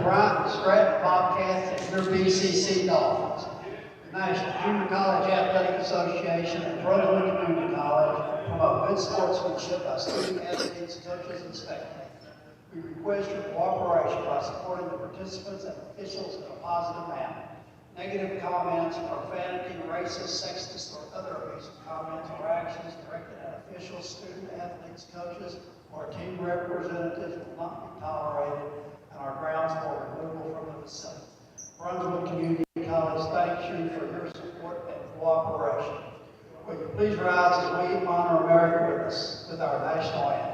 Bryant and Stratton Bobcats and your BCC Dolphins. The National Junior College Athletic Association and Brunswick Community College promote good sportsmanship by student athletes, coaches, and spectators. We request your cooperation by supporting the participants and officials in a positive manner. Negative comments, profanity, racist, sexist, or other abusive comments or actions directed at officials, student athletes, coaches, or team representatives will not be tolerated and are grounds for removal from the facility. Brunswick Community College thanks you for your support and cooperation. Will you please rise as we honor America with our national anthem.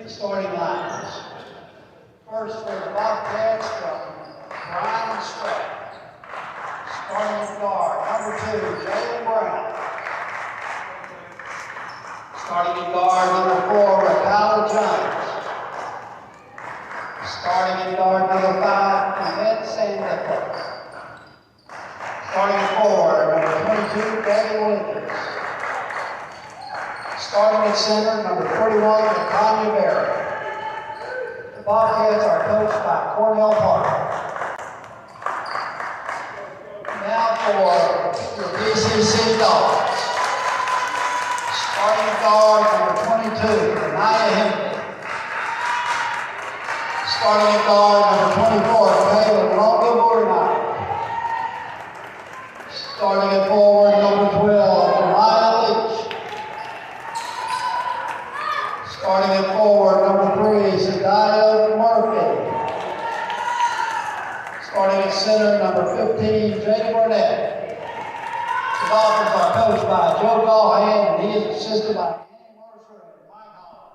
Starting liners. First for the Bobcats from Bryant and Stratton. Starting at guard, number 2, Jalen Brown. Starting at guard, number 4, Raquel Jones. Starting at guard, number 5, Ahmed Sandifer. Starting at forward, number 22, Debbie Winters. Starting at center, number 41, Tanya Berry. The Bobcats are coached by Cornell Parker. Now for your BCC Dolphins. Starting guard, number 22, Anaya Henry. Starting at guard, number 24, Caleb Longo-Burnett. Starting at forward, number 12, Mariah Leach. Starting at forward, number 3, Zendaya Murphy. Starting at center, number 15, Jay Burnett. The Dolphins are coached by Joe Gallahan, and he is assisted by Andy Mercer and Mike Hall.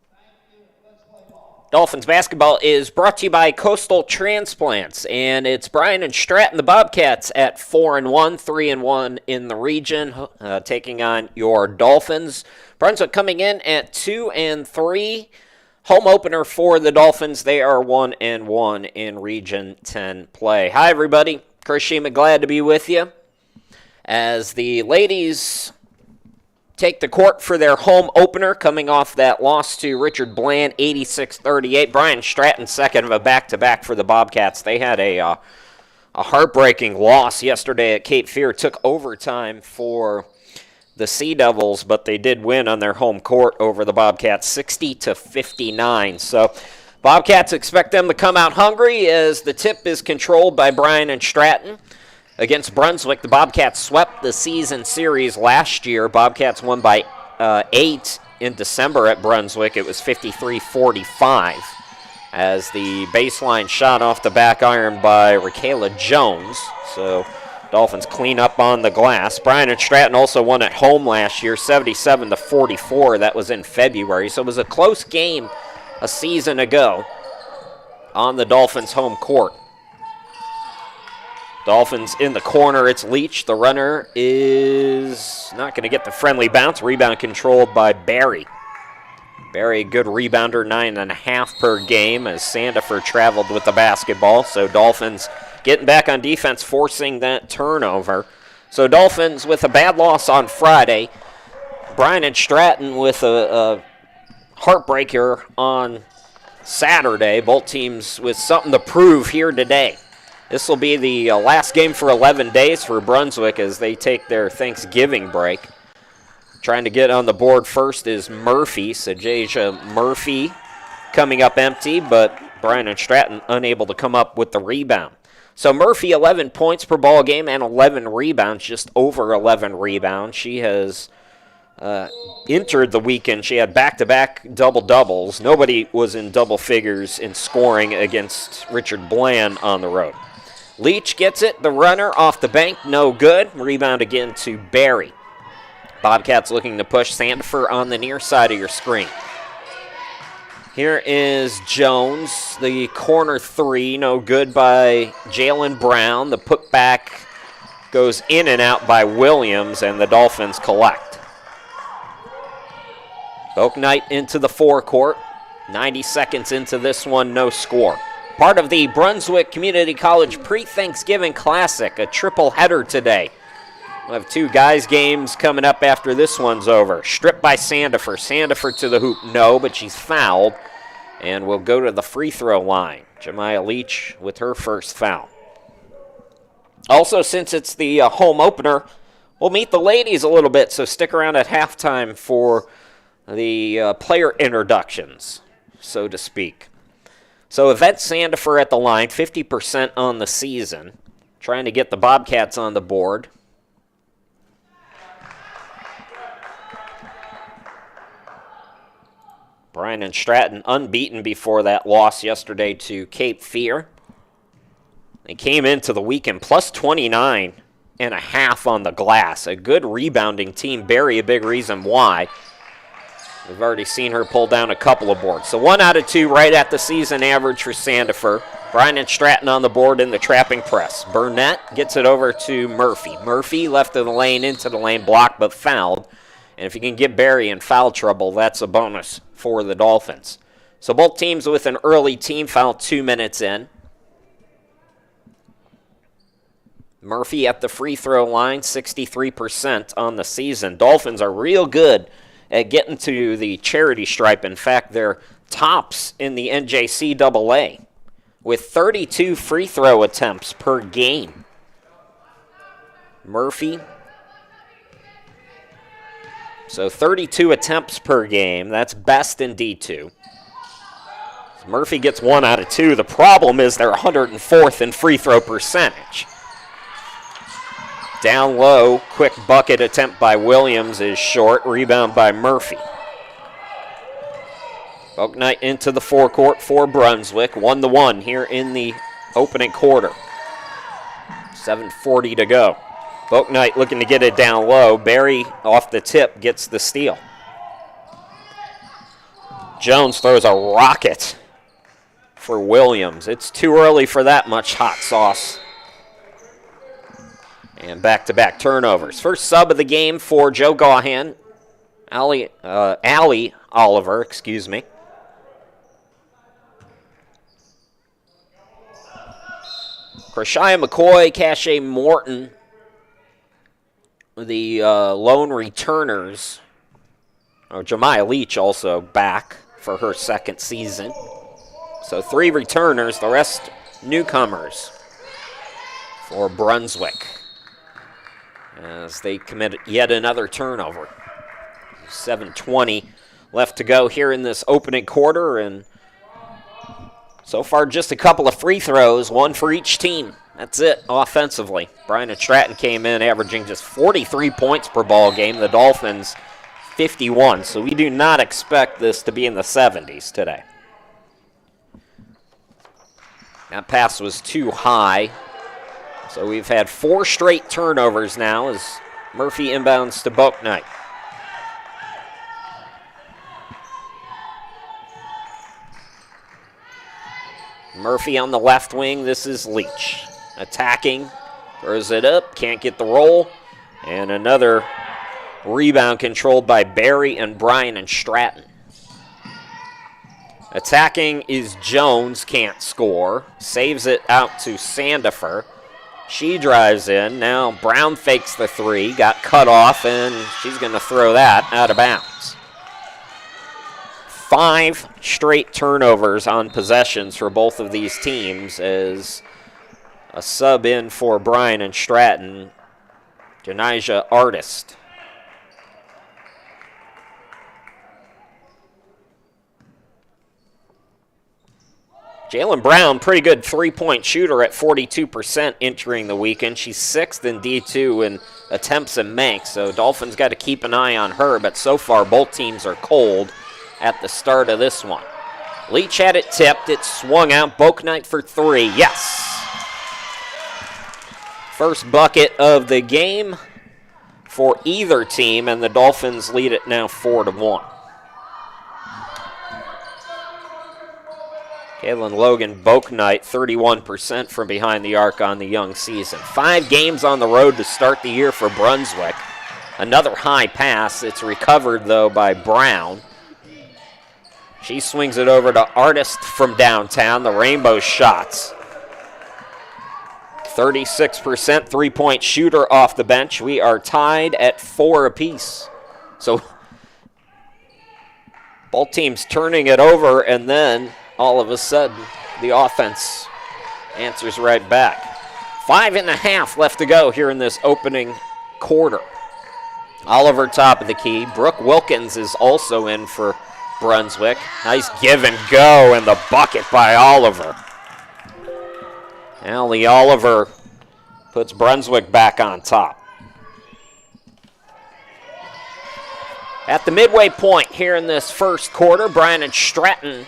Thank you. Let's play ball. Dolphins basketball is brought to you by Coastal Transplants, and it's Bryant and Stratton, the Bobcats, at 4-1, 3-1 in the region, taking on your Dolphins. Brunswick coming in at 2-3. Home opener for the Dolphins. They are 1-1 in Region 10 play. Hi, everybody. Chris Shima, glad to be with you. As the ladies take the court for their home opener, coming off that loss to Richard Bland, 86-38. Brian Stratton, second of a back-to-back for the Bobcats. They had a heartbreaking loss yesterday at Cape Fear. Took overtime for the Sea Devils, but they did win on their home court over the Bobcats, 60-59. So Bobcats expect them to come out hungry as the tip is controlled by Bryant and Stratton. Against Brunswick, the Bobcats swept the season series last year. Bobcats won by 8 in December at Brunswick. It was 53-45 as the baseline shot off the back iron by Raquel Jones. So Dolphins clean up on the glass. Bryant and Stratton also won at home last year, 77-44. That was in February. So it was a close game a season ago on the Dolphins' home court. Dolphins in the corner. It's Leach. The runner is not going to get the friendly bounce. Rebound controlled by Barry. Barry, good rebounder, 9.5 per game as Sandifer traveled with the basketball. So Dolphins getting back on defense, forcing that turnover. So Dolphins with a bad loss on Friday. Bryant and Stratton with a heartbreaker on Saturday. Both teams with something to prove here today. This will be the last game for 11 days for Brunswick as they take their Thanksgiving break. Trying to get on the board first is Murphy. Sajasia Murphy coming up empty, but Bryant and Stratton unable to come up with the rebound. So Murphy, 11 points per ball game and 11 rebounds, just over 11 rebounds. She has entered the weekend. She had back-to-back double-doubles. Nobody was in double figures in scoring against Richard Bland on the road. Leach gets it. The runner off the bank, no good. Rebound again to Barry. Bobcats looking to push. Sandifer on the near side of your screen. Here is Jones, the corner three, no good by Jalen Brown. The putback goes in and out by Williams, and the Dolphins collect. Oak Knight into the forecourt. 90 seconds into this one, no score. Part of the Brunswick Community College pre-Thanksgiving Classic, a triple header today. We'll have two guys' games coming up after this one's over. Stripped by Sandifer. Sandifer to the hoop, no, but she's fouled. And we'll go to the free throw line. Jemiah Leach with her first foul. Also, since it's the home opener, we'll meet the ladies a little bit, so stick around at halftime for the player introductions, so to speak. So Yvette Sandifer at the line, 50% on the season, trying to get the Bobcats on the board. Bryant and Stratton unbeaten before that loss yesterday to Cape Fear. They came into the weekend plus 29 and a half on the glass. A good rebounding team. Barry, a big reason why. We've already seen her pull down a couple of boards. So 1 out of 2 right at the season average for Sandifer. Bryant and Stratton on the board in the trapping press. Burnett gets it over to Murphy. Murphy left of the lane, into the lane, blocked but fouled. And if you can get Barry in foul trouble, that's a bonus for the Dolphins. So both teams with an early team foul 2 minutes in. Murphy at the free throw line, 63% on the season. Dolphins are real good at getting to the charity stripe. In fact, they're tops in the NJCAA with 32 free throw attempts per game. Murphy. So 32 attempts per game. That's best in D2. Murphy gets 1 out of 2. The problem is they're 104th in free throw percentage. Down low, quick bucket attempt by Williams is short. Rebound by Murphy. Oak Knight into the forecourt for Brunswick. 1-1 here in the opening quarter. 7:40 to go. Oak Knight looking to get it down low. Barry off the tip gets the steal. Jones throws a rocket for Williams. It's too early for that much hot sauce. And back-to-back turnovers. First sub of the game for Joe Gaughan. Allie Oliver, excuse me. Krishaya McCoy, Cache Morton, the lone returners. Jemiah Leach also back for her second season. So 3 returners, the rest newcomers for Brunswick, as they commit yet another turnover. 7:20 left to go here in this opening quarter, and so far just a couple of free throws, 1 for each team. That's it offensively. Bryant and Stratton came in averaging just 43 points per ball game. The Dolphins 51, so we do not expect this to be in the 70s today. That pass was too high. So we've had 4 straight turnovers now as Murphy inbounds to Oak Knight. Murphy on the left wing. This is Leach. Attacking. Throws it up. Can't get the roll. And another rebound controlled by Barry and Bryant and Stratton. Attacking is Jones. Can't score. Saves it out to Sandifer. She drives in. Now Brown fakes the three, got cut off, and she's going to throw that out of bounds. 5 straight turnovers on possessions for both of these teams as a sub in for Bryant and Stratton, Janijah Artist. Jalen Brown, pretty good three-point shooter at 42% entering the weekend. She's 6th in D2 in attempts and makes, so Dolphins got to keep an eye on her, but so far both teams are cold at the start of this one. Leach had it tipped. It swung out. Bouknight for 3. Yes. First bucket of the game for either team, and the Dolphins lead it now 4-1. Kaylin Logan Bouknight, 31% from behind the arc on the young season. 5 games on the road to start the year for Brunswick. Another high pass. It's recovered, though, by Brown. She swings it over to Artist from downtown. The rainbow shots. 36% three-point shooter off the bench. We are tied at 4 apiece. So both teams turning it over, and then all of a sudden the offense answers right back. 5.5 left to go here in this opening quarter. Oliver top of the key. Brooke Wilkins is also in for Brunswick. Nice give and go, and the bucket by Oliver. Allie Oliver puts Brunswick back on top. At the midway point here in this first quarter, Bryant and Stratton.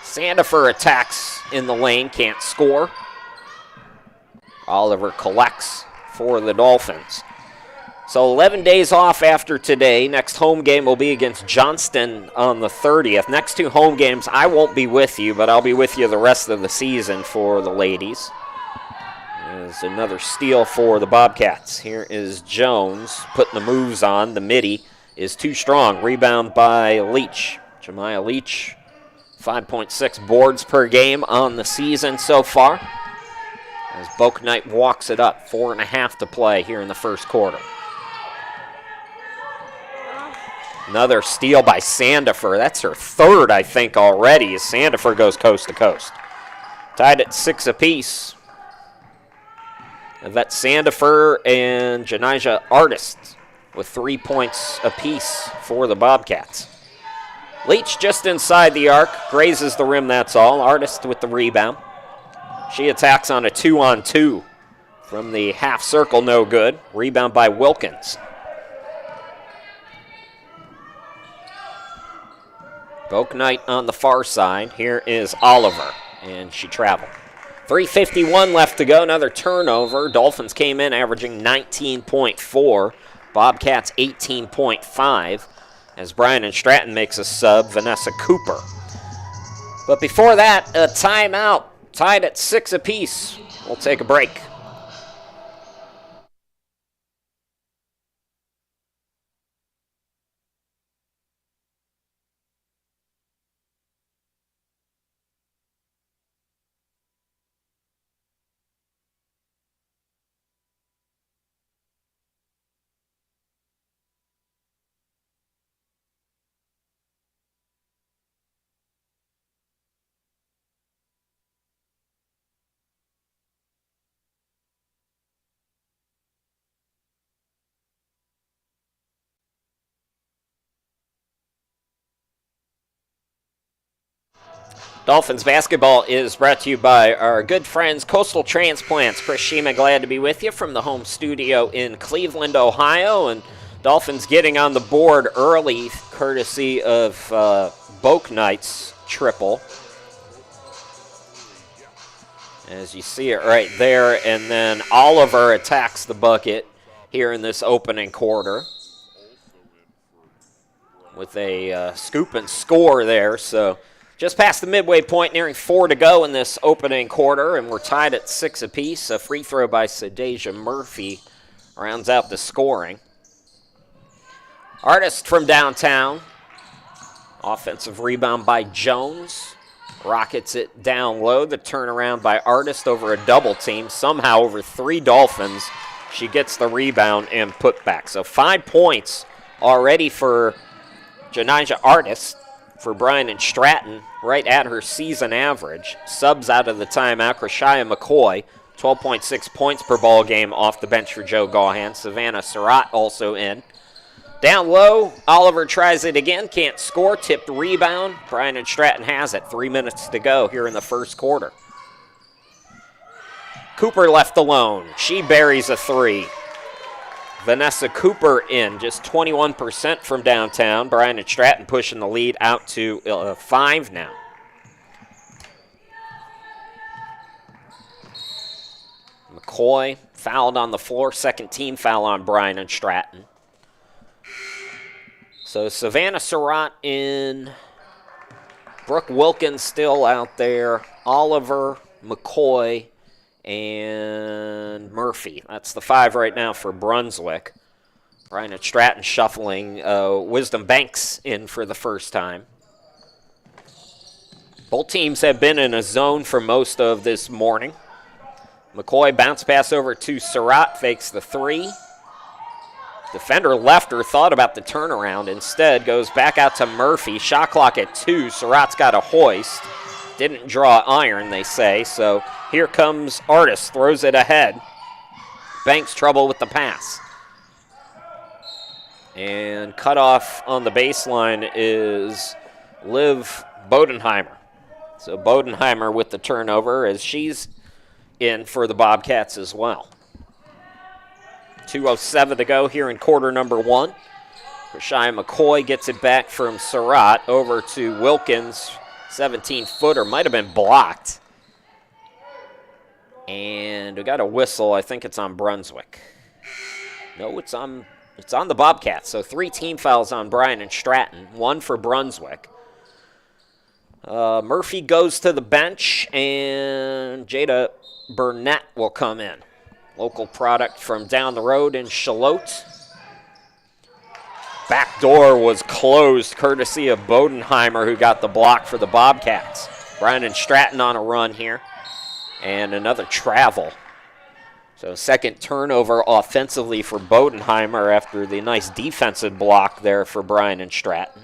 Sandifer attacks in the lane, can't score. Oliver collects for the Dolphins. So 11 days off after today. Next home game will be against Johnston on the 30th. Next 2 home games, I won't be with you, but I'll be with you the rest of the season for the ladies. There's another steal for the Bobcats. Here is Jones putting the moves on. The midi is too strong. Rebound by Leach. Jemiah Leach, 5.6 boards per game on the season so far. As Bouknight walks it up. 4.5 to play here in the first quarter. Another steal by Sandifer. That's her 3rd, I think, already, as Sandifer goes coast to coast. Tied at 6 apiece. And that's Sandifer and Janijah Artist with 3 points apiece for the Bobcats. Leach just inside the arc, grazes the rim, that's all. Artist with the rebound. She attacks on a 2-on-2 from the half circle, no good. Rebound by Wilkins. Bouknight on the far side. Here is Oliver, and she traveled. 3:51 left to go, another turnover. Dolphins came in averaging 19.4. Bobcats 18.5. As Bryant and Stratton makes a sub, Vanessa Cooper. But before that, a timeout. Tied at 6 apiece. We'll take a break. Dolphins basketball is brought to you by our good friends Coastal Transplants. Chris Shima, glad to be with you from the home studio in Cleveland, Ohio. And Dolphins getting on the board early, courtesy of Bouknight's triple. As you see it right there, and then Oliver attacks the bucket here in this opening quarter with a scoop and score there. So just past the midway point, nearing 4 to go in this opening quarter, and we're tied at 6 apiece. A free throw by Sadasia Murphy rounds out the scoring. Artist from downtown. Offensive rebound by Jones. Rockets it down low. The turnaround by Artist over a double team. Somehow over 3 Dolphins. She gets the rebound and put back. So 5 points already for Janijah Artist for Bryant and Stratton, right at her season average. Subs out of the timeout. Krishaya McCoy, 12.6 points per ball game off the bench for Joe Gahan. Savannah Surratt also in. Down low, Oliver tries it again, can't score, tipped rebound. Bryant and Stratton has it, 3 minutes to go here in the first quarter. Cooper left alone, she buries a 3. Vanessa Cooper in, just 21% from downtown. Bryant and Stratton pushing the lead out to 5 now. McCoy fouled on the floor, second team foul on Bryant and Stratton. So Savannah Surratt in, Brooke Wilkins still out there, Oliver, McCoy, and Murphy. That's the 5 right now for Brunswick. Bryant and Stratton shuffling. Wisdom Banks in for the first time. Both teams have been in a zone for most of this morning. McCoy bounce pass over to Surratt, fakes the 3. Defender left her, thought about the turnaround. Instead, goes back out to Murphy. Shot clock at 2. Surratt's got a hoist. Didn't draw iron, they say. So here comes Artist, throws it ahead. Banks trouble with the pass. And cut off on the baseline is Liv Bodenheimer. So Bodenheimer with the turnover as she's in for the Bobcats as well. 2:07 to go here in quarter number 1. Krishaya McCoy gets it back from Surratt over to Wilkins. 17-footer, might have been blocked. And we got a whistle. I think it's on Brunswick. No, it's on the Bobcats. So 3 team fouls on Bryant and Stratton, 1 for Brunswick. Murphy goes to the bench, and Jada Burnett will come in. Local product from down the road in Charlotte. Back door was closed courtesy of Bodenheimer, who got the block for the Bobcats. Bryant and Stratton on a run here. And another travel. So second turnover offensively for Bodenheimer after the nice defensive block there for Bryant and Stratton.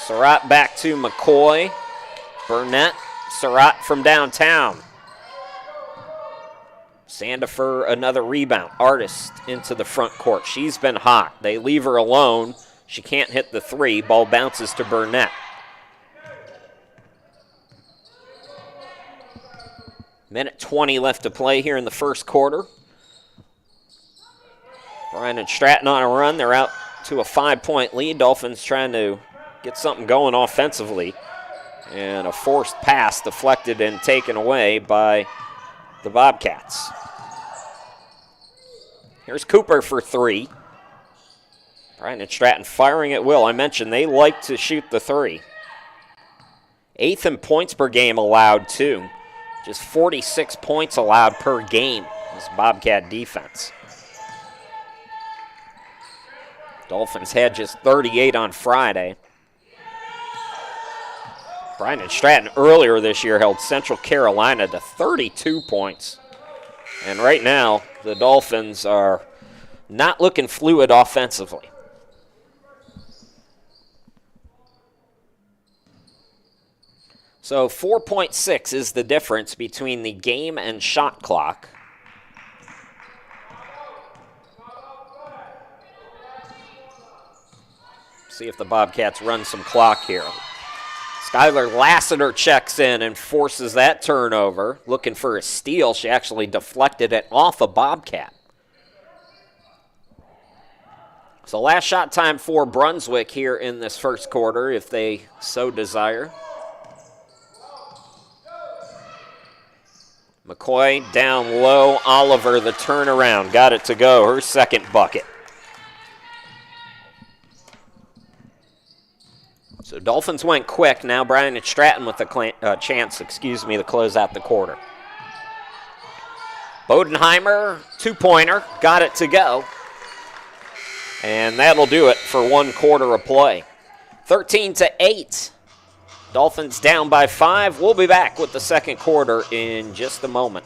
Surratt back to McCoy. Burnett, Surratt from downtown. Sandifer, another rebound. Artist into the front court. She's been hot. They leave her alone. She can't hit the 3. Ball bounces to Burnett. Minute 20 left to play here in the first quarter. Bryant and Stratton on a run. They're out to a 5-point lead. Dolphins trying to get something going offensively. And a forced pass deflected and taken away by the Bobcats. Here's Cooper for 3. Bryant and Stratton firing at will. I mentioned they like to shoot the 3. 8th in points per game allowed, too. Just 46 points allowed per game. This Bobcat defense. Dolphins had just 38 on Friday. Bryant and Stratton earlier this year held Central Carolina to 32 points. And right now, the Dolphins are not looking fluid offensively. So 4.6 is the difference between the game and shot clock. See if the Bobcats run some clock here. Skylar Lassiter checks in and forces that turnover. Looking for a steal. She actually deflected it off a Bobcat. So last shot time for Brunswick here in this first quarter, if they so desire. McCoy down low. Oliver, the turnaround. Got it to go. Her second bucket. So Dolphins went quick. Now Bryant and Stratton with the chance, to close out the quarter. Bodenheimer, two-pointer, got it to go. And that'll do it for one quarter of play. 13-8. Dolphins down by 5. We'll be back with the second quarter in just a moment.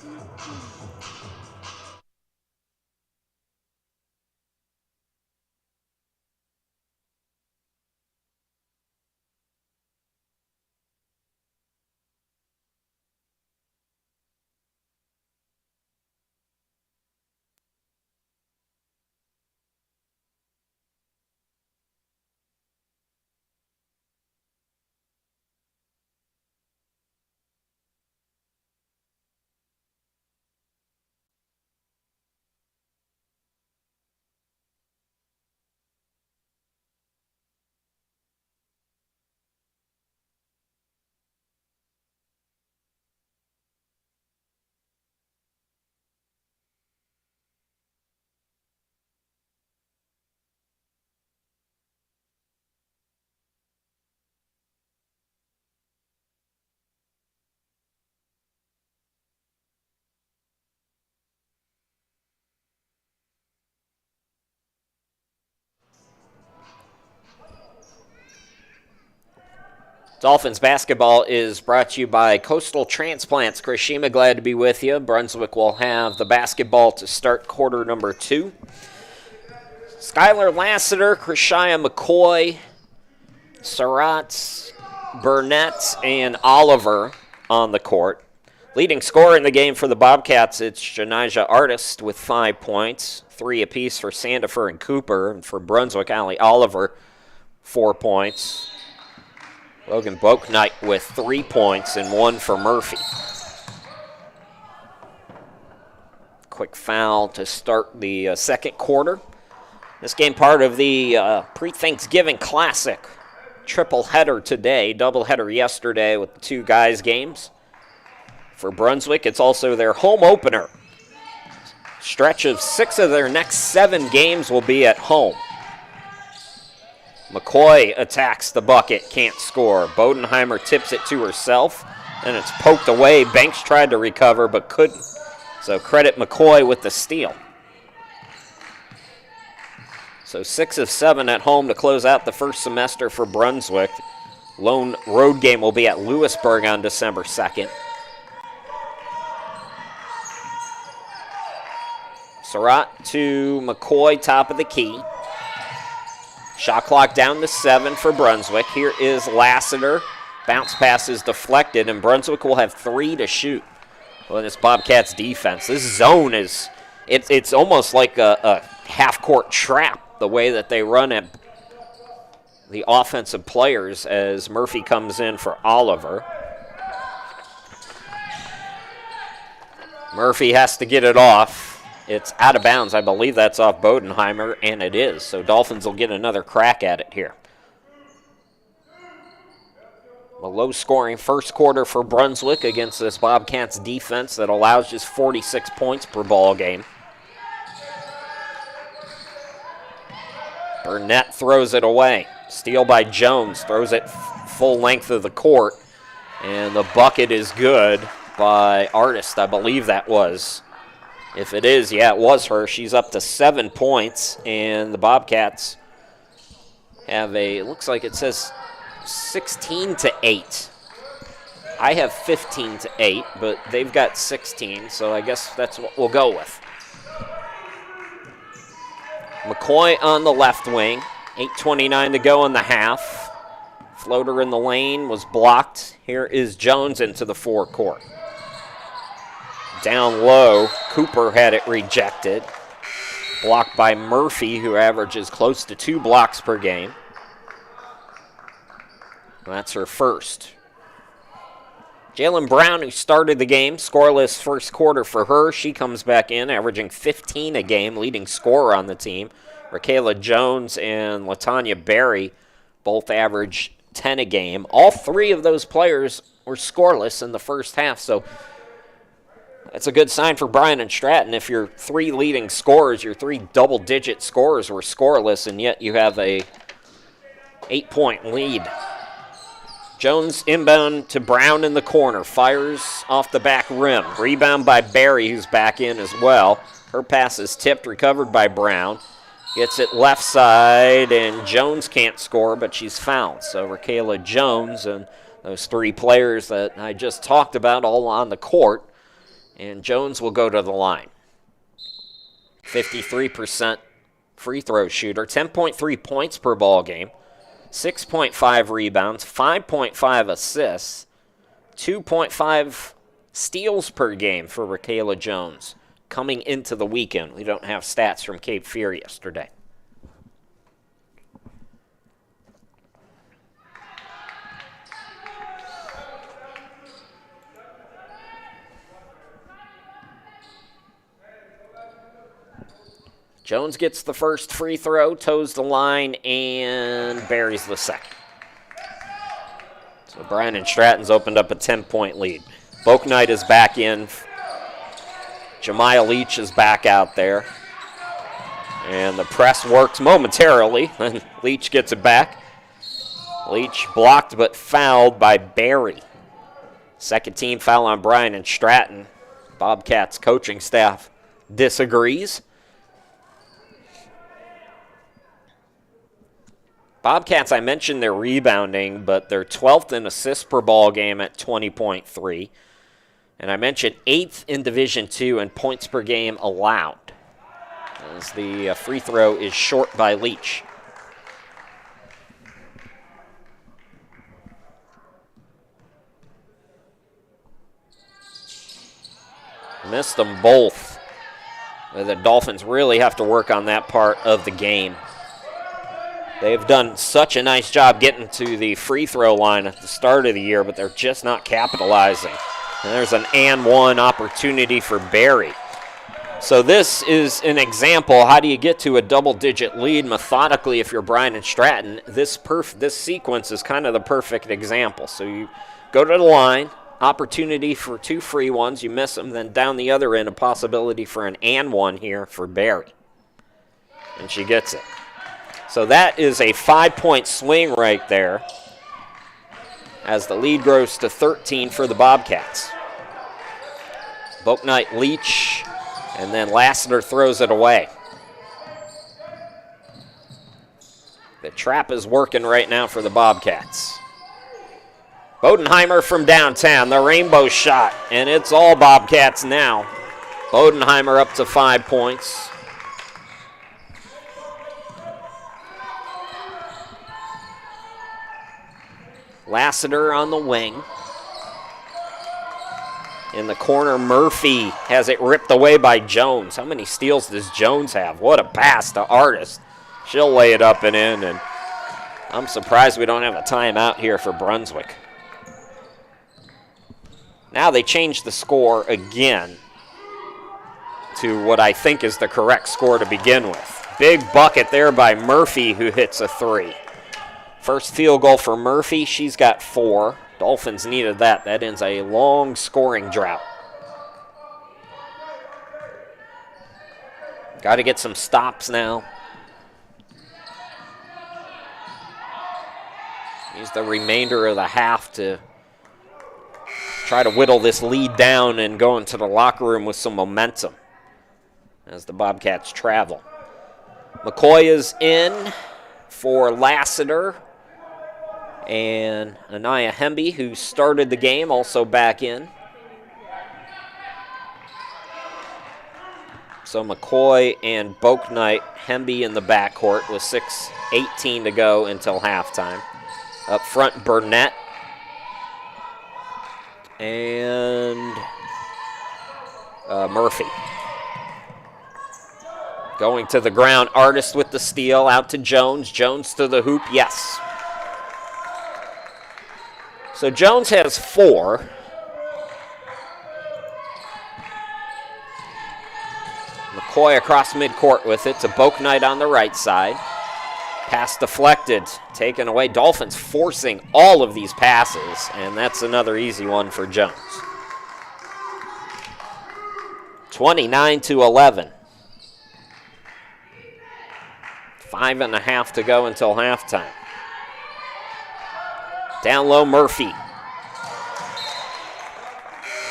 Dolphins basketball is brought to you by Coastal Transplants. Chris Shima, glad to be with you. Brunswick will have the basketball to start quarter number 2. Skylar Lassiter, Krishia McCoy, Surratt, Burnett, and Oliver on the court. Leading scorer in the game for the Bobcats, it's Janijah Artist with 5 points, 3 apiece for Sandifer and Cooper. And for Brunswick, Allie Oliver, 4 points. Logan Boaknight with 3 points and 1 for Murphy. Quick foul to start the second quarter. This game part of the pre-Thanksgiving Classic. Triple header today, double header yesterday with the 2 guys games. For Brunswick, it's also their home opener. Stretch of 6 of their next 7 games will be at home. McCoy attacks the bucket, can't score. Bodenheimer tips it to herself, and it's poked away. Banks tried to recover, but couldn't. So credit McCoy with the steal. So 6 of 7 at home to close out the first semester for Brunswick. Lone road game will be at Lewisburg on December 2nd. Surratt to McCoy, top of the key. Shot clock down to 7 for Brunswick. Here is Lassiter. Bounce pass is deflected, and Brunswick will have 3 to shoot. Well, this Bobcats defense, this zone is, it's almost like a half-court trap, the way that they run at the offensive players as Murphy comes in for Oliver. Murphy has to get it off. It's out of bounds. I believe that's off Bodenheimer, and it is. So Dolphins will get another crack at it here. A low-scoring first quarter for Brunswick against this Bobcats defense that allows just 46 points per ball game. Burnett throws it away. Steal by Jones. Throws it full length of the court. And the bucket is good by Artist, I believe that was. If it is, yeah, it was her. She's up to 7 points, and the Bobcats have it looks like it says 16-8. I have 15-8, but they've got 16, so I guess that's what we'll go with. McCoy on the left wing, 8:29 to go in the half. Floater in the lane was blocked. Here is Jones into the forecourt. Down low, Cooper had it rejected. Blocked by Murphy, who averages close to 2 blocks per game. That's her first. Jalen Brown, who started the game, scoreless first quarter for her. She comes back in, averaging 15 a game, leading scorer on the team. Raquela Jones and LaTanya Berry both average 10 a game. All 3 of those players were scoreless in the first half, so that's a good sign for Bryant and Stratton. If your 3 leading scorers, your 3 double-digit scorers were scoreless, and yet you have a 8-point lead. Jones inbound to Brown in the corner. Fires off the back rim. Rebound by Barry, who's back in as well. Her pass is tipped, recovered by Brown. Gets it left side, and Jones can't score, but she's fouled. So Raquela Jones and those three players that I just talked about all on the court. And Jones will go to the line. 53% free throw shooter, 10.3 points per ball game. 6.5 rebounds, 5.5 assists, 2.5 steals per game for Raquela Jones coming into the weekend. We don't have stats from Cape Fear yesterday. Jones gets the first free throw, toes the line, and buries the second. So Bryant and Stratton's opened up a 10-point lead. Boaknight is back in. Jemiah Leach is back out there. And the press works momentarily, and Leach gets it back. Leach blocked but fouled by Barry. Second team foul on Bryant and Stratton. Bobcats coaching staff disagrees. Bobcats, I mentioned their rebounding, but they're 12th in assists per ball game at 20.3. And I mentioned 8th in Division II in points per game allowed, as the free throw is short by Leach. Missed them both. The Dolphins really have to work on that part of the game. They've done such a nice job getting to the free throw line at the start of the year, but they're just not capitalizing. And there's an and one opportunity for Barry. So this is an example. How do you get to a double-digit lead methodically if you're Bryant and Stratton? This sequence is kind of the perfect example. So you go to the line, opportunity for two free ones. You miss them. Then down the other end, a possibility for an and one here for Barry. And she gets it. So that is a 5-point swing right there as the lead grows to 13 for the Bobcats. Boaknight, Leach, and then Lassiter throws it away. The trap is working right now for the Bobcats. Bodenheimer from downtown, the rainbow shot, and it's all Bobcats now. Bodenheimer up to 5 points. Lassiter on the wing. In the corner, Murphy has it ripped away by Jones. How many steals does Jones have? What a pass to Artist. She'll lay it up and in, and I'm surprised we don't have a timeout here for Brunswick. Now they change the score again to what I think is the correct score to begin with. Big bucket there by Murphy, who hits a three. First field goal for Murphy. She's got 4. Dolphins needed that. That ends a long scoring drought. Got to get some stops now. Use the remainder of the half to try to whittle this lead down and go into the locker room with some momentum as the Bobcats travel. McCoy is in for Lassiter. And Anaya Hemby, who started the game, also back in. So McCoy and Boaknight, Hemby in the backcourt with 6:18 to go until halftime. Up front, Burnett. And Murphy. Going to the ground, Artist with the steal, out to Jones. Jones to the hoop, yes. So Jones has 4. McCoy across midcourt with it to Boaknight on the right side. Pass deflected, taken away. Dolphins forcing all of these passes, and that's another easy one for Jones. 29-11. 5.5 to go until halftime. Down low, Murphy.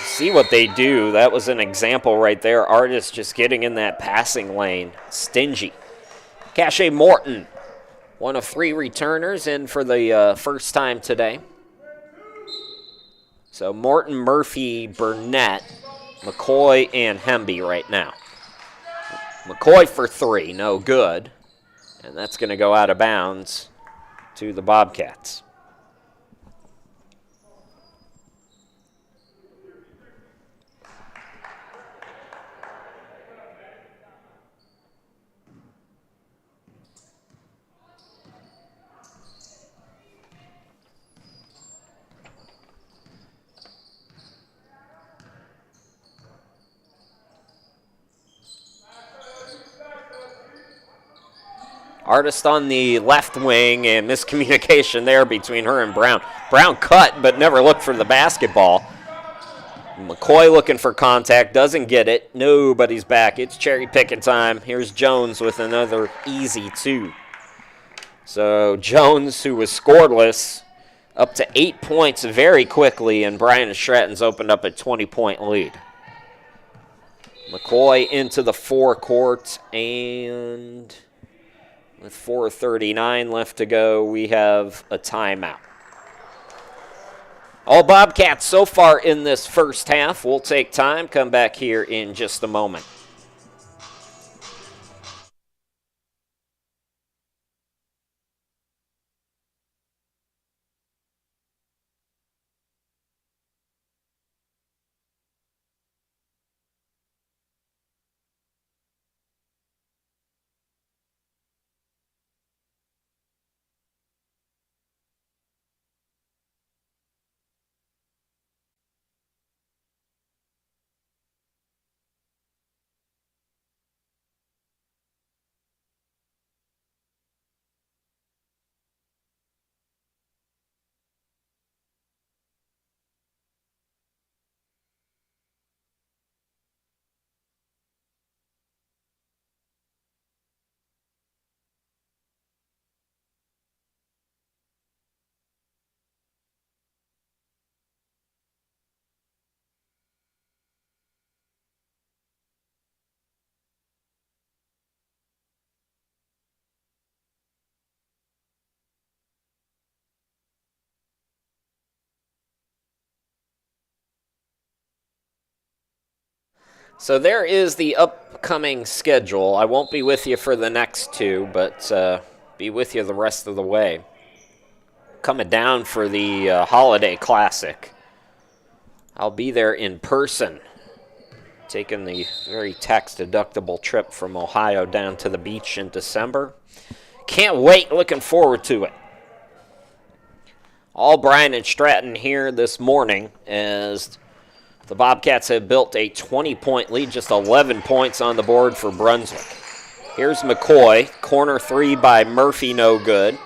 See what they do. That was an example right there. Artist just getting in that passing lane. Stingy. Cache Morton, one of 3 returners in for the first time today. So Morton, Murphy, Burnett, McCoy, and Hemby right now. McCoy for 3, no good. And that's going to go out of bounds to the Bobcats. Artist on the left wing, and miscommunication there between her and Brown. Brown cut, but never looked for the basketball. McCoy looking for contact, doesn't get it. Nobody's back. It's cherry picking time. Here's Jones with another easy 2. So Jones, who was scoreless, up to 8 points very quickly, and Bryant and Stratton's opened up a 20-point lead. McCoy into the forecourt, and with 4:39 left to go, we have a timeout. All Bobcats so far in this first half. We'll take time, come back here in just a moment. So there is the upcoming schedule. I won't be with you for the next 2, but be with you the rest of the way. Coming down for the Holiday Classic. I'll be there in person, taking the very tax-deductible trip from Ohio down to the beach in December. Can't wait, looking forward to it. All Bryant and Stratton here this morning as the Bobcats have built a 20-point lead, just 11 points on the board for Brunswick. Here's McCoy, corner 3 by Murphy, no good.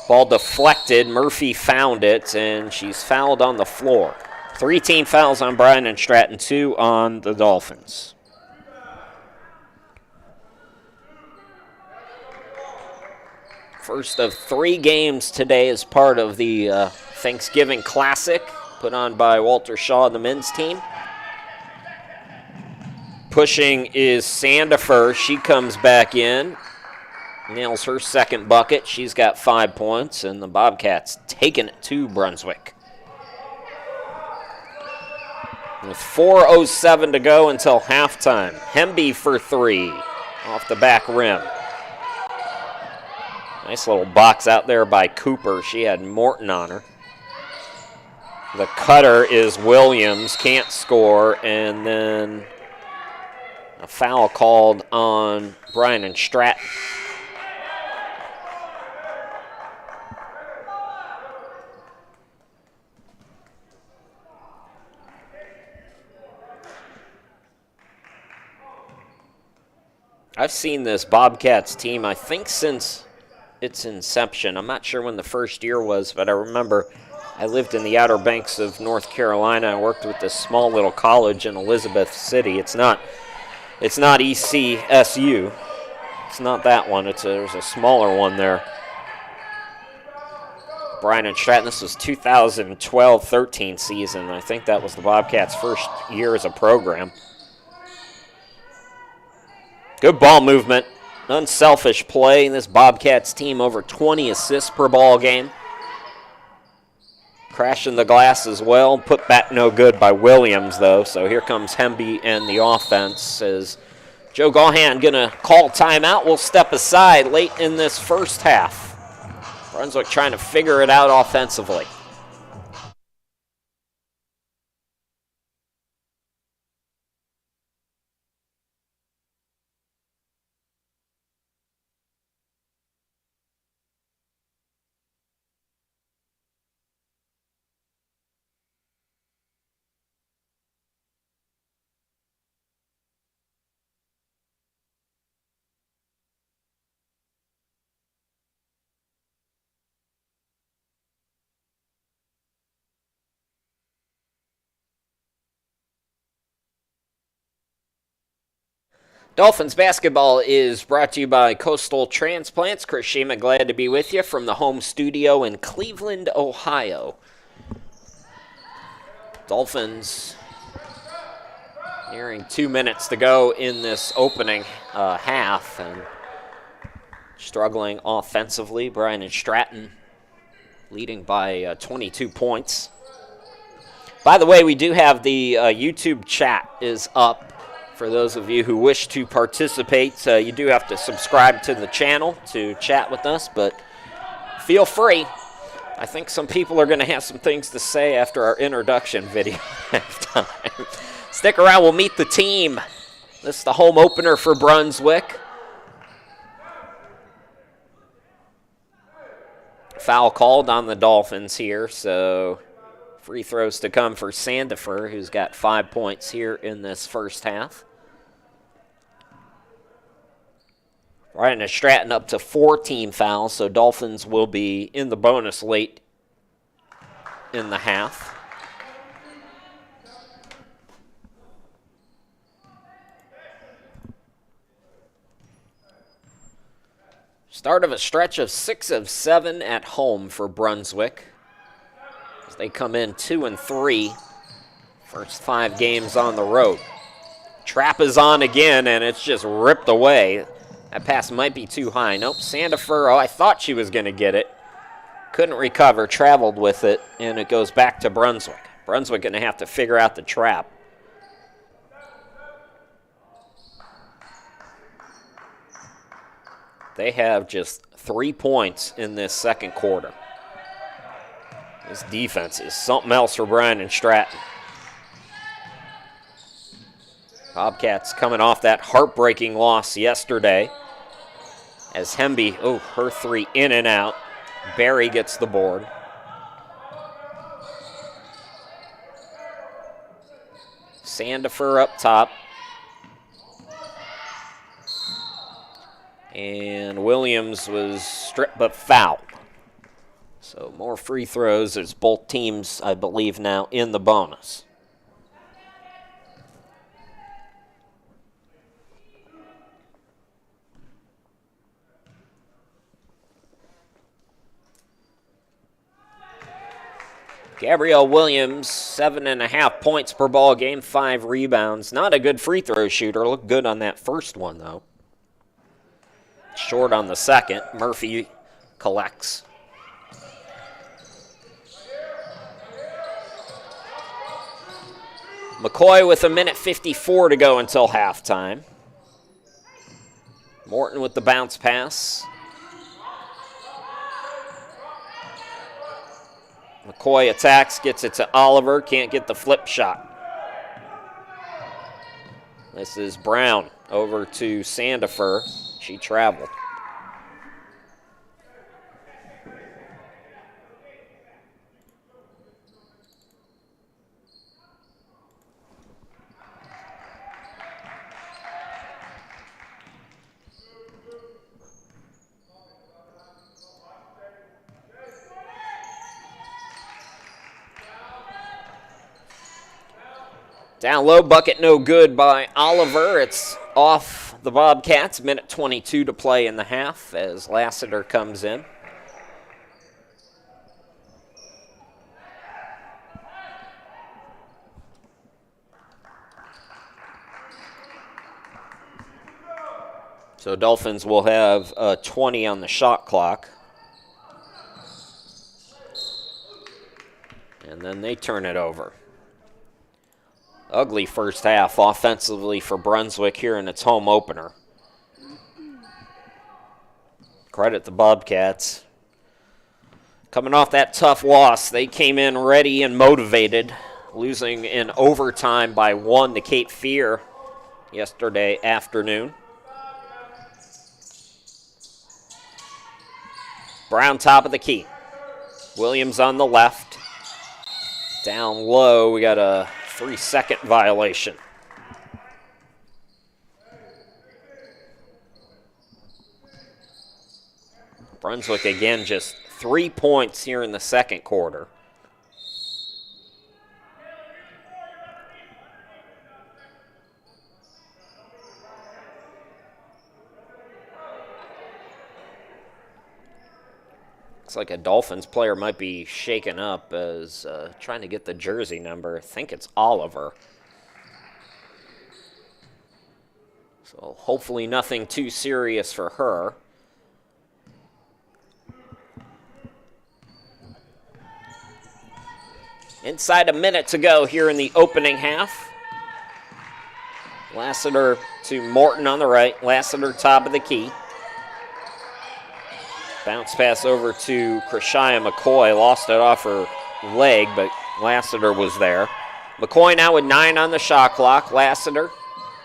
Ball deflected, Murphy found it, and she's fouled on the floor. 3 team fouls on Bryant and Stratton, 2 on the Dolphins. First of 3 games today as part of the Thanksgiving Classic, put on by Walter Shaw and the men's team. Pushing is Sandifer. She comes back in, nails her second bucket. She's got 5 points, and the Bobcats taking it to Brunswick. With 4:07 to go until halftime. Hemby for 3 off the back rim. Nice little box out there by Cooper. She had Morton on her. The cutter is Williams, can't score, and then a foul called on Bryant and Stratton. I've seen this Bobcats team, I think, since its inception. I'm not sure when the first year was, but I remember I lived in the Outer Banks of North Carolina. I worked with this small little college in Elizabeth City. It's not ECSU. It's not that one. There's a smaller one there. Bryant and Stratton. This was 2012-13 season. I think that was the Bobcats' first year as a program. Good ball movement. Unselfish play. This Bobcats team over 20 assists per ball game. Crashing the glass as well. Put back no good by Williams, though. So here comes Hemby and the offense as Joe Gahan going to call timeout. We'll step aside late in this first half. Brunswick trying to figure it out offensively. Dolphins basketball is brought to you by Coastal Transplants. Chris Shima, glad to be with you from the home studio in Cleveland, Ohio. Dolphins nearing 2 minutes to go in this opening half and struggling offensively. Bryant and Stratton leading by 22 points. By the way, we do have the YouTube chat is up. For those of you who wish to participate, you do have to subscribe to the channel to chat with us, but feel free. I think some people are going to have some things to say after our introduction video halftime. Stick around, we'll meet the team. This is the home opener for Brunswick. Foul called on the Dolphins here, so free throws to come for Sandifer, who's got 5 points here in this first half. Bryant and Stratton up to 14 fouls, so Dolphins will be in the bonus late in the half. Start of a stretch of 6 of 7 at home for Brunswick. They come in 2-3, first 5 games on the road. Trap is on again, and it's just ripped away. That pass might be too high. Nope, Sandifer, I thought she was going to get it. Couldn't recover, traveled with it, and it goes back to Brunswick. Brunswick going to have to figure out the trap. They have just 3 points in this second quarter. This defense is something else for Bryant and Stratton. Bobcats coming off that heartbreaking loss yesterday. As Hemby, her 3 in and out. Barry gets the board. Sandifer up top. And Williams was stripped but fouled. So more free throws as both teams, I believe, now in the bonus. Gabrielle Williams, 7.5 points per ball game, 5 rebounds. Not a good free throw shooter. Looked good on that first one, though. Short on the second. Murphy collects. McCoy with 1:54 to go until halftime. Morton with the bounce pass. McCoy attacks, gets it to Oliver, can't get the flip shot. This is Brown over to Sandifer. She traveled. Down low, bucket no good by Oliver. It's off the Bobcats. 1:22 to play in the half as Lassiter comes in. So Dolphins will have 20 on the shot clock. And then they turn it over. Ugly first half offensively for Brunswick here in its home opener. Credit the Bobcats. Coming off that tough loss, they came in ready and motivated, losing in overtime by 1 to Cape Fear yesterday afternoon. Brown top of the key. Williams on the left. Down low, we got a 3-second violation. Brunswick again just 3 points here in the second quarter. Looks like a Dolphins player might be shaken up as trying to get the jersey number. I think it's Oliver. So hopefully nothing too serious for her. Inside a minute to go here in the opening half. Lassiter to Morton on the right. Lassiter top of the key. Bounce pass over to Krishaya McCoy. Lost it off her leg, but Lassiter was there. McCoy now with 9 on the shot clock. Lassiter.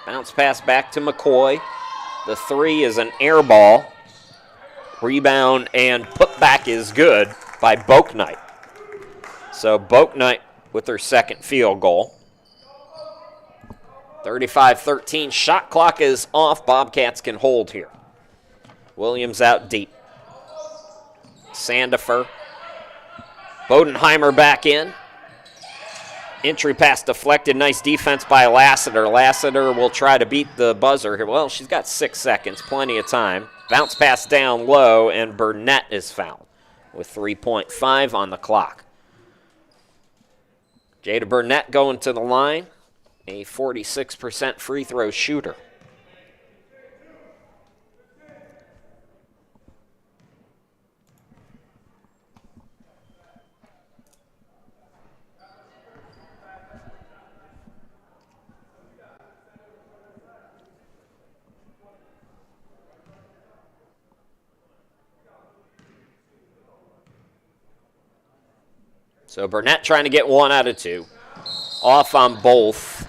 Bounce pass back to McCoy. The 3 is an air ball. Rebound and putback is good by Boaknight. So Boaknight with her second field goal. 35-13. Shot clock is off. Bobcats can hold here. Williams out deep. Sandifer. Bodenheimer back in. Entry pass deflected. Nice defense by Lassiter. Lassiter will try to beat the buzzer here. Well, she's got 6 seconds. Plenty of time. Bounce pass down low, and Burnett is fouled with 3.5 on the clock. Jada Burnett going to the line. A 46% free throw shooter. So Burnett trying to get 1 out of 2. Off on both.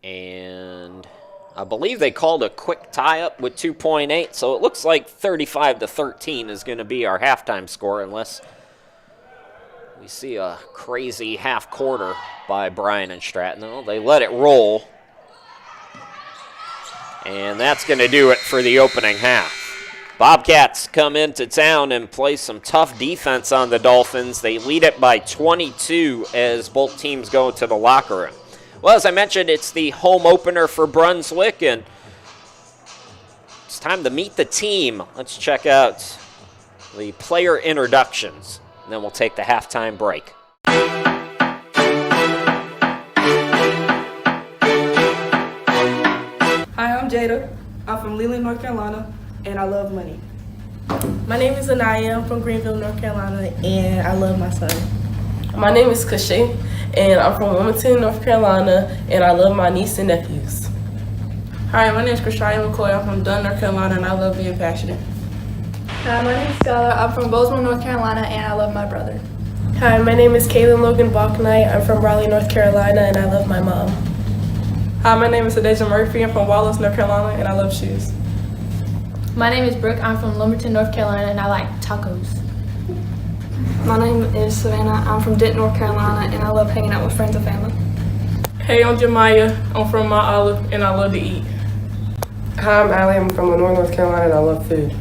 And I believe they called a quick tie-up with 2.8, so it looks like 35-13 is going to be our halftime score unless we see a crazy half quarter by Bryant and Stratton. No, they let it roll. And that's going to do it for the opening half. Bobcats come into town and play some tough defense on the Dolphins. They lead it by 22 as both teams go to the locker room. Well, as I mentioned, it's the home opener for Brunswick, and it's time to meet the team. Let's check out the player introductions, and then we'll take the halftime break. Hi, I'm Jada. I'm from Leland, North Carolina, and I love money. My name is Anaya. I'm from Greenville, North Carolina, and I love my son. My name is Kashay, and I'm from Wilmington, North Carolina, and I love my niece and nephews. Hi, my name is Krishaya McCoy. I'm from Dunn, North Carolina, and I love being passionate. Hi, my name is Skylar. I'm from Bozeman, North Carolina, and I love my brother. Hi, my name is Kaylin Logan Bachnight. I'm from Raleigh, North Carolina, and I love my mom. Hi, my name is Sadeja Murphy. I'm from Wallace, North Carolina, and I love shoes. My name is Brooke. I'm from Lumberton, North Carolina, and I like tacos. My name is Savannah. I'm from Denton, North Carolina, and I love hanging out with friends and family. Hey, I'm Jemiah. I'm from Mount Olive, and I love to eat. Hi, I'm Allie. I'm from Lenore, North Carolina, and I love food.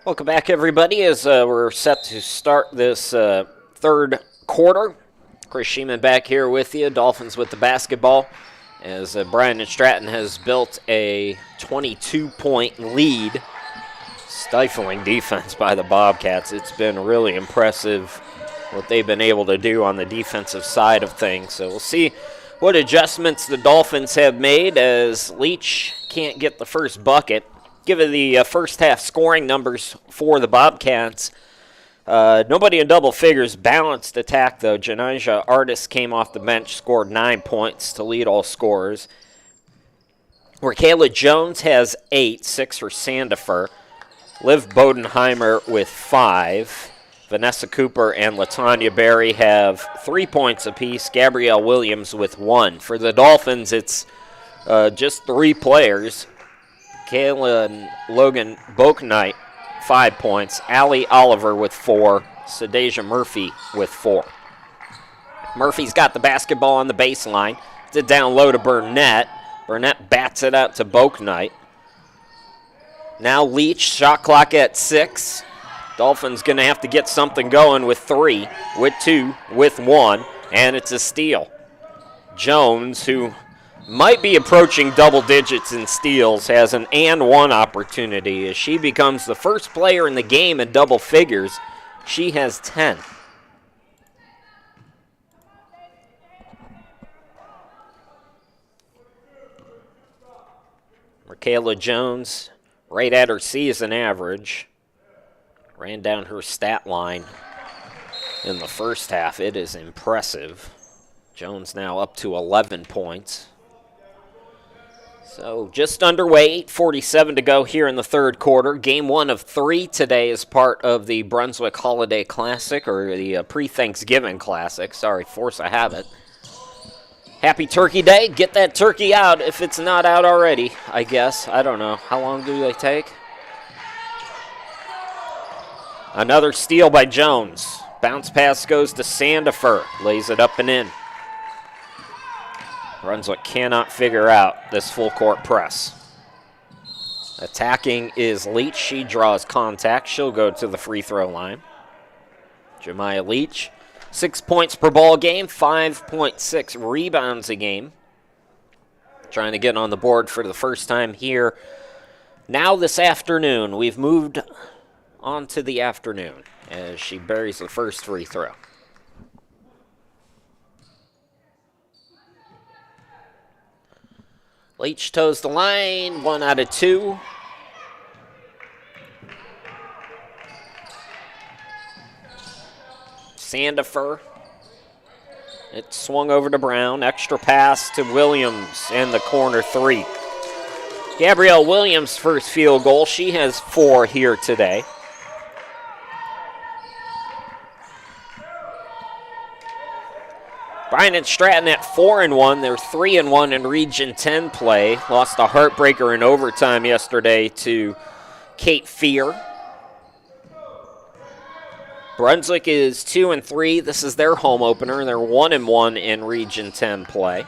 Welcome back, everybody, as we're set to start this third quarter. Chris Sheeman back here with you, Dolphins with the basketball, as Bryant and Stratton has built a 22-point lead. Stifling defense by the Bobcats. It's been really impressive what they've been able to do on the defensive side of things. So we'll see what adjustments the Dolphins have made as Leach can't get the first bucket. Given the first half scoring numbers for the Bobcats, nobody in double figures. Balanced attack, though. Janijah Artis came off the bench, scored 9 points to lead all scorers. Where Kayla Jones has 8, 6 for Sandifer. Liv Bodenheimer with 5. Vanessa Cooper and LaTanya Berry have 3 points apiece. Gabrielle Williams with 1. For the Dolphins, it's just 3 players. Kayla and Logan Bouknight, 5 points. Allie Oliver with 4. Sadeja Murphy with 4. Murphy's got the basketball on the baseline. It's a down low to Burnett. Burnett bats it out to Bouknight. Now Leach, shot clock at 6. Dolphins going to have to get something going with 3, with 2, with 1, and it's a steal. Jones, who might be approaching double digits in steals, has an and 1 opportunity as she becomes the first player in the game in double figures. She has 10. Michaela Jones, right at her season average, ran down her stat line in the first half. It is impressive. Jones now up to 11 points. So just underway, 8:47 to go here in the third quarter. Game 1 of 3 today is part of the Brunswick Holiday Classic, or the pre-Thanksgiving Classic. Sorry, force of habit. Happy Turkey Day. Get that turkey out if it's not out already, I guess. I don't know. How long do they take? Another steal by Jones. Bounce pass goes to Sandifer. Lays it up and in. Brunswick cannot figure out this full court press. Attacking is Leach. She draws contact. She'll go to the free throw line. Jemiah Leach, 6 points per ball game, 5.6 rebounds a game. Trying to get on the board for the first time here. Now this afternoon, we've moved on to the afternoon as she buries the first free throw. Leach toes the line, 1 out of 2. Sandifer. It swung over to Brown. Extra pass to Williams and the corner 3. Gabrielle Williams' first field goal. She has 4 here today. Bryant and Stratton at 4-1. They're 3-1 in Region 10 play. Lost a heartbreaker in overtime yesterday to Cape Fear. Brunswick is 2-3. This is their home opener. They're 1-1 in Region 10 play.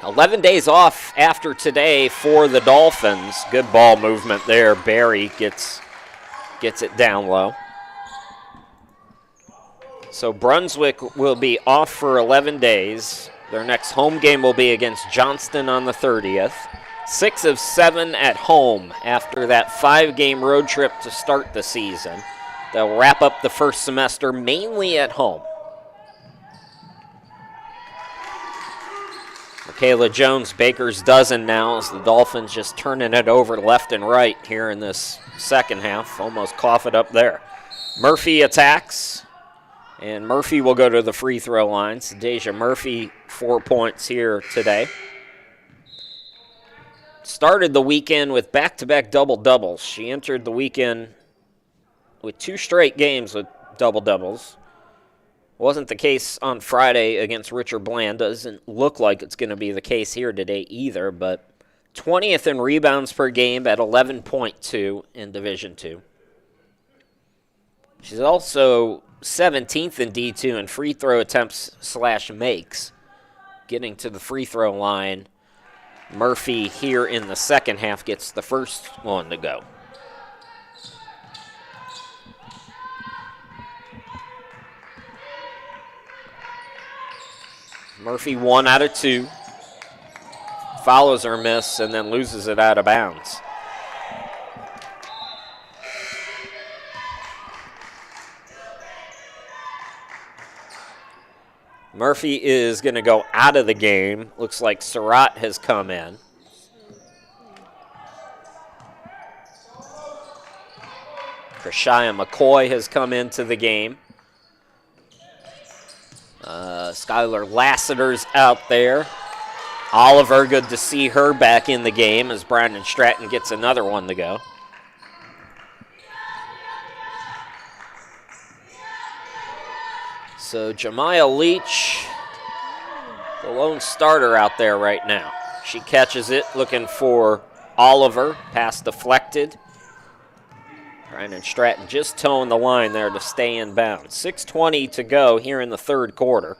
11 days off after today for the Dolphins. Good ball movement there. Barry gets it down low. So Brunswick will be off for 11 days. Their next home game will be against Johnston on the 30th. 6 of 7 at home after that 5-game road trip to start the season. They'll wrap up the first semester mainly at home. Michaela Jones, Baker's dozen now as the Dolphins just turning it over left and right here in this second half. Almost cough it up there. Murphy attacks. And Murphy will go to the free throw line. Deja Murphy, 4 points here today. Started the weekend with back-to-back double-doubles. She entered the weekend with 2 straight games with double-doubles. Wasn't the case on Friday against Richard Bland. Doesn't look like it's going to be the case here today either, but 20th in rebounds per game at 11.2 in Division II. She's also 17th in D2 in free throw attempts / makes, getting to the free throw line Murphy here in the second half gets the first one to go. Murphy 1 out of 2. Follows her miss and then loses it out of bounds. Murphy is going to go out of the game. Looks like Surratt has come in. Krishaya McCoy has come into the game. Skylar Lassiter's out there. Oliver, good to see her back in the game as Brandon Stratton gets another one to go. So Jemiah Leach, the lone starter out there right now. She catches it, looking for Oliver. Pass deflected. Brandon Stratton just toeing the line there to stay in bounds. 6:20 to go here in the third quarter.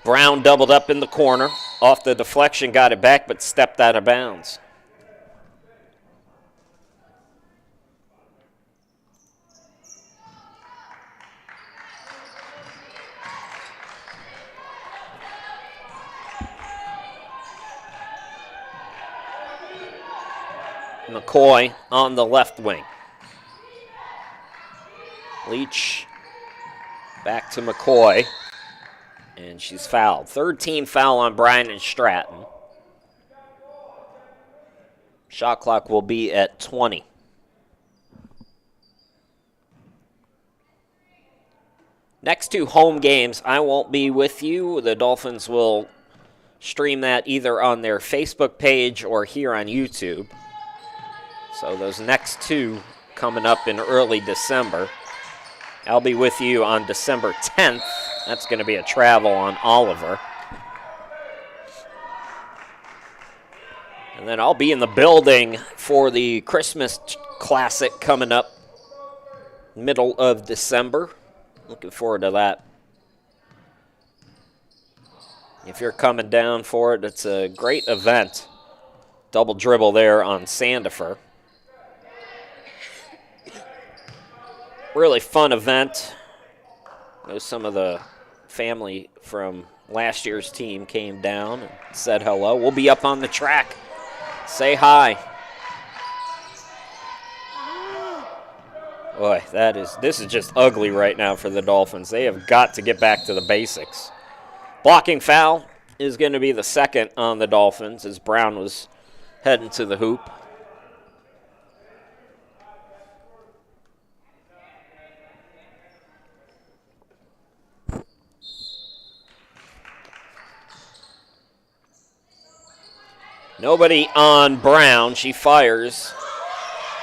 Brown doubled up in the corner. Off the deflection, got it back, but stepped out of bounds. McCoy on the left wing. Leach back to McCoy. And she's fouled. Third team foul on Bryant and Stratton. Shot clock will be at 20. Next two home games, I won't be with you. The Dolphins will stream that either on their Facebook page or here on YouTube. So those next two coming up in early December. I'll be with you on December 10th. That's going to be a travel on Oliver. And then I'll be in the building for the Christmas Classic coming up middle of December. Looking forward to that. If you're coming down for it, it's a great event. Double dribble there on Sandifer. Really fun event. I know some of the family from last year's team came down and said hello. We'll be up on the track. Say hi. Boy, this is just ugly right now for the Dolphins. They have got to get back to the basics. Blocking foul is going to be the second on the Dolphins as Brown was heading to the hoop. Nobody on Brown. She fires.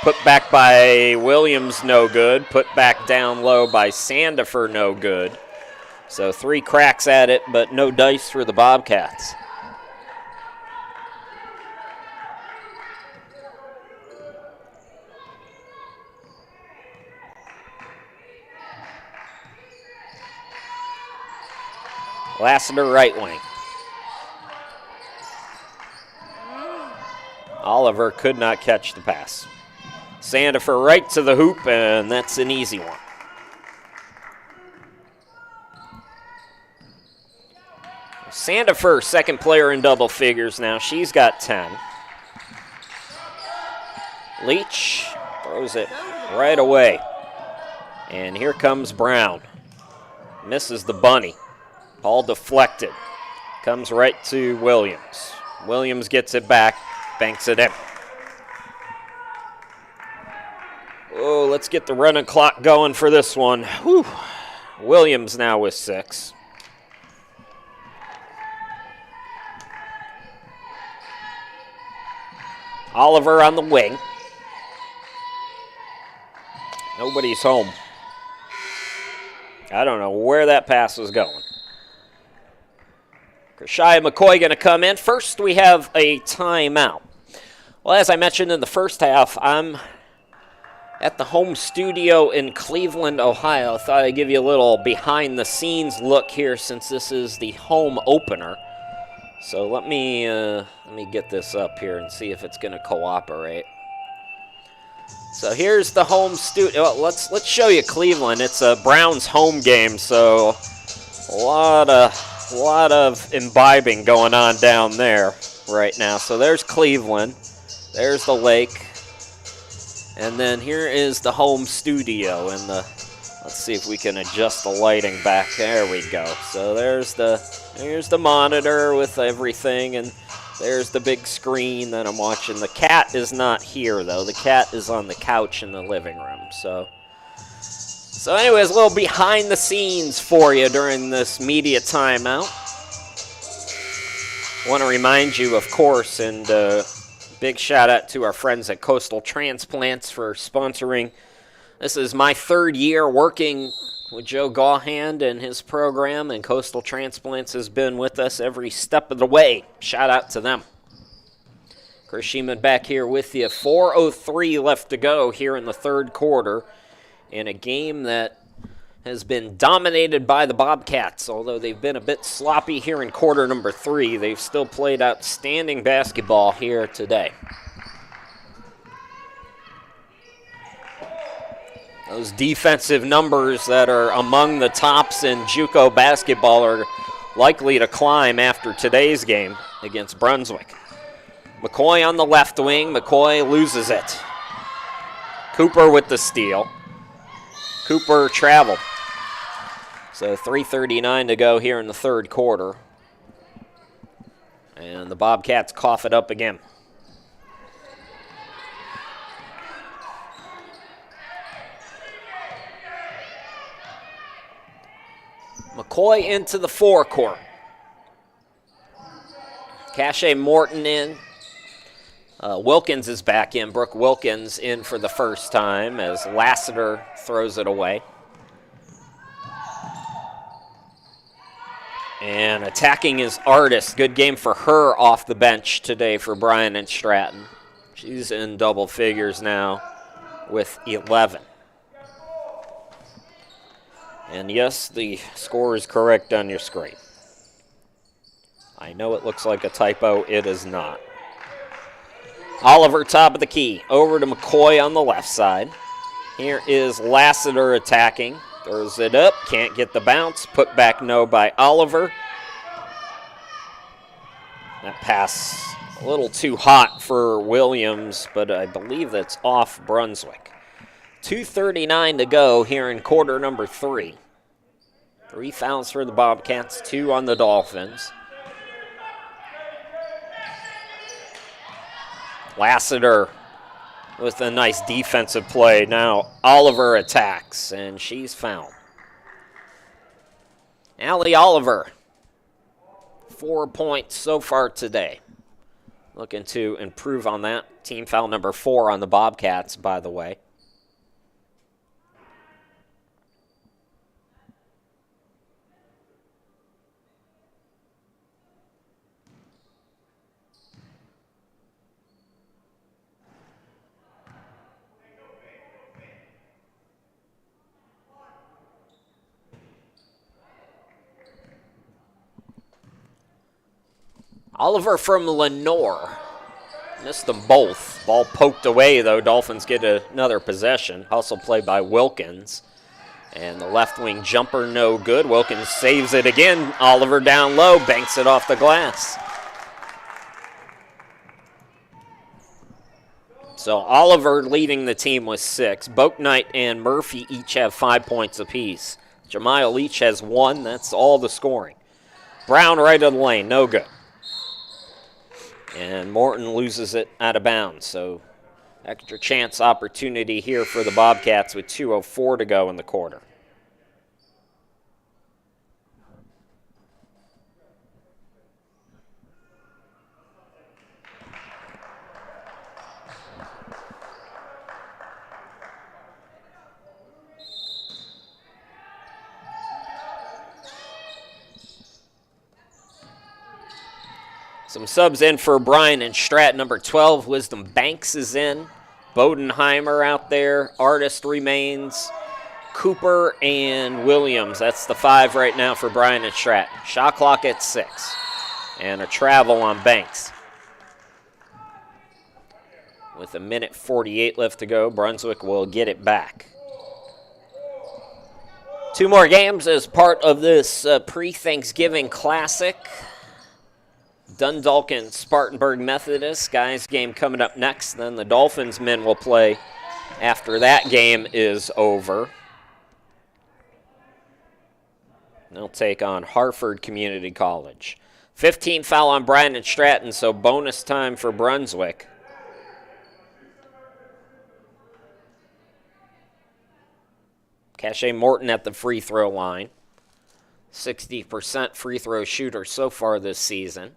Put back by Williams, no good. Put back down low by Sandifer, no good. So 3 cracks at it, but no dice for the Bobcats. Lassiter, right wing. Oliver could not catch the pass. Sandifer right to the hoop, and that's an easy one. Sandifer, second player in double figures now. She's got 10. Leach throws it right away. And here comes Brown. Misses the bunny. Ball deflected. Comes right to Williams. Williams gets it back. Banks it in. Oh, let's get the running clock going for this one. Whew. Williams now with 6. Oliver on the wing. Nobody's home. I don't know where that pass was going. Krishaya McCoy going to come in. First, we have a timeout. Well, as I mentioned in the first half, I'm at the home studio in Cleveland, Ohio. I thought I'd give you a little behind-the-scenes look here since this is the home opener So let me get this up here and see if it's going to cooperate. So here's the home studio. Well, let's show you Cleveland. It's a Browns home game, so a lot of imbibing going on down there right now. So there's Cleveland. There's the lake. And then here is the home studio and let's see if we can adjust the lighting back. There we go. So there's the monitor with everything, and there's the big screen that I'm watching. The cat is not here, though. The cat is on the couch in the living room. So anyways, a little behind the scenes for you during this media timeout. I want to remind you, of course, and big shout out to our friends at Coastal Transplants for sponsoring. This is my third year working with Joe Gawhand and his program, and Coastal Transplants has been with us every step of the way. Shout out to them. Chris Sheeman back here with you. 4:03 left to go here in the third quarter in a game that has been dominated by the Bobcats. Although they've been a bit sloppy here in quarter number 3, they've still played outstanding basketball here today. Those defensive numbers that are among the tops in JUCO basketball are likely to climb after today's game against Brunswick. McCoy on the left wing. McCoy loses it. Cooper with the steal. Cooper traveled. So 3:39 to go here in the third quarter. And the Bobcats cough it up again. McCoy into the forecourt. Cache Morton in. Wilkins is back in. Brooke Wilkins in for the first time as Lassiter throws it away. And attacking is Artist. Good game for her off the bench today for Bryant and Stratton. She's in double figures now with 11. And yes, the score is correct on your screen. I know it looks like a typo. It is not. Oliver, top of the key. Over to McCoy on the left side. Here is Lassiter attacking. Throws it up. Can't get the bounce. Put back no by Oliver. That pass a little too hot for Williams, but I believe that's off Brunswick. 2:39 to go here in quarter number 3. 3 fouls for the Bobcats, 2 on the Dolphins. Lassiter with a nice defensive play. Now Oliver attacks, and she's fouled. Allie Oliver, 4 points so far today. Looking to improve on that. Team foul number 4 on the Bobcats, by the way. Oliver from Lenore. Missed them both. Ball poked away, though. Dolphins get another possession. Hustle play by Wilkins. And the left wing jumper no good. Wilkins saves it again. Oliver down low, banks it off the glass. So Oliver leading the team with 6. Boaknight and Murphy each have 5 points apiece. Jemiah each has 1. That's all the scoring. Brown right of the lane, no good. And Morton loses it out of bounds. So extra chance opportunity here for the Bobcats with 2:04 to go in the quarter. Some subs in for Bryant and Stratton. Number 12, Wisdom Banks is in. Bodenheimer out there. Artist remains. Cooper and Williams. That's the 5 right now for Bryant and Stratton. Shot clock at 6. And a travel on Banks. With 1:48 left to go, Brunswick will get it back. 2 more games as part of this pre-Thanksgiving Classic. Dundalk Spartanburg Methodist. Guys game coming up next. Then the Dolphins men will play after that game is over. They'll take on Harford Community College. 15 foul on Bryant and Stratton, so bonus time for Brunswick. Cache Morton at the free throw line. 60% free throw shooter so far this season.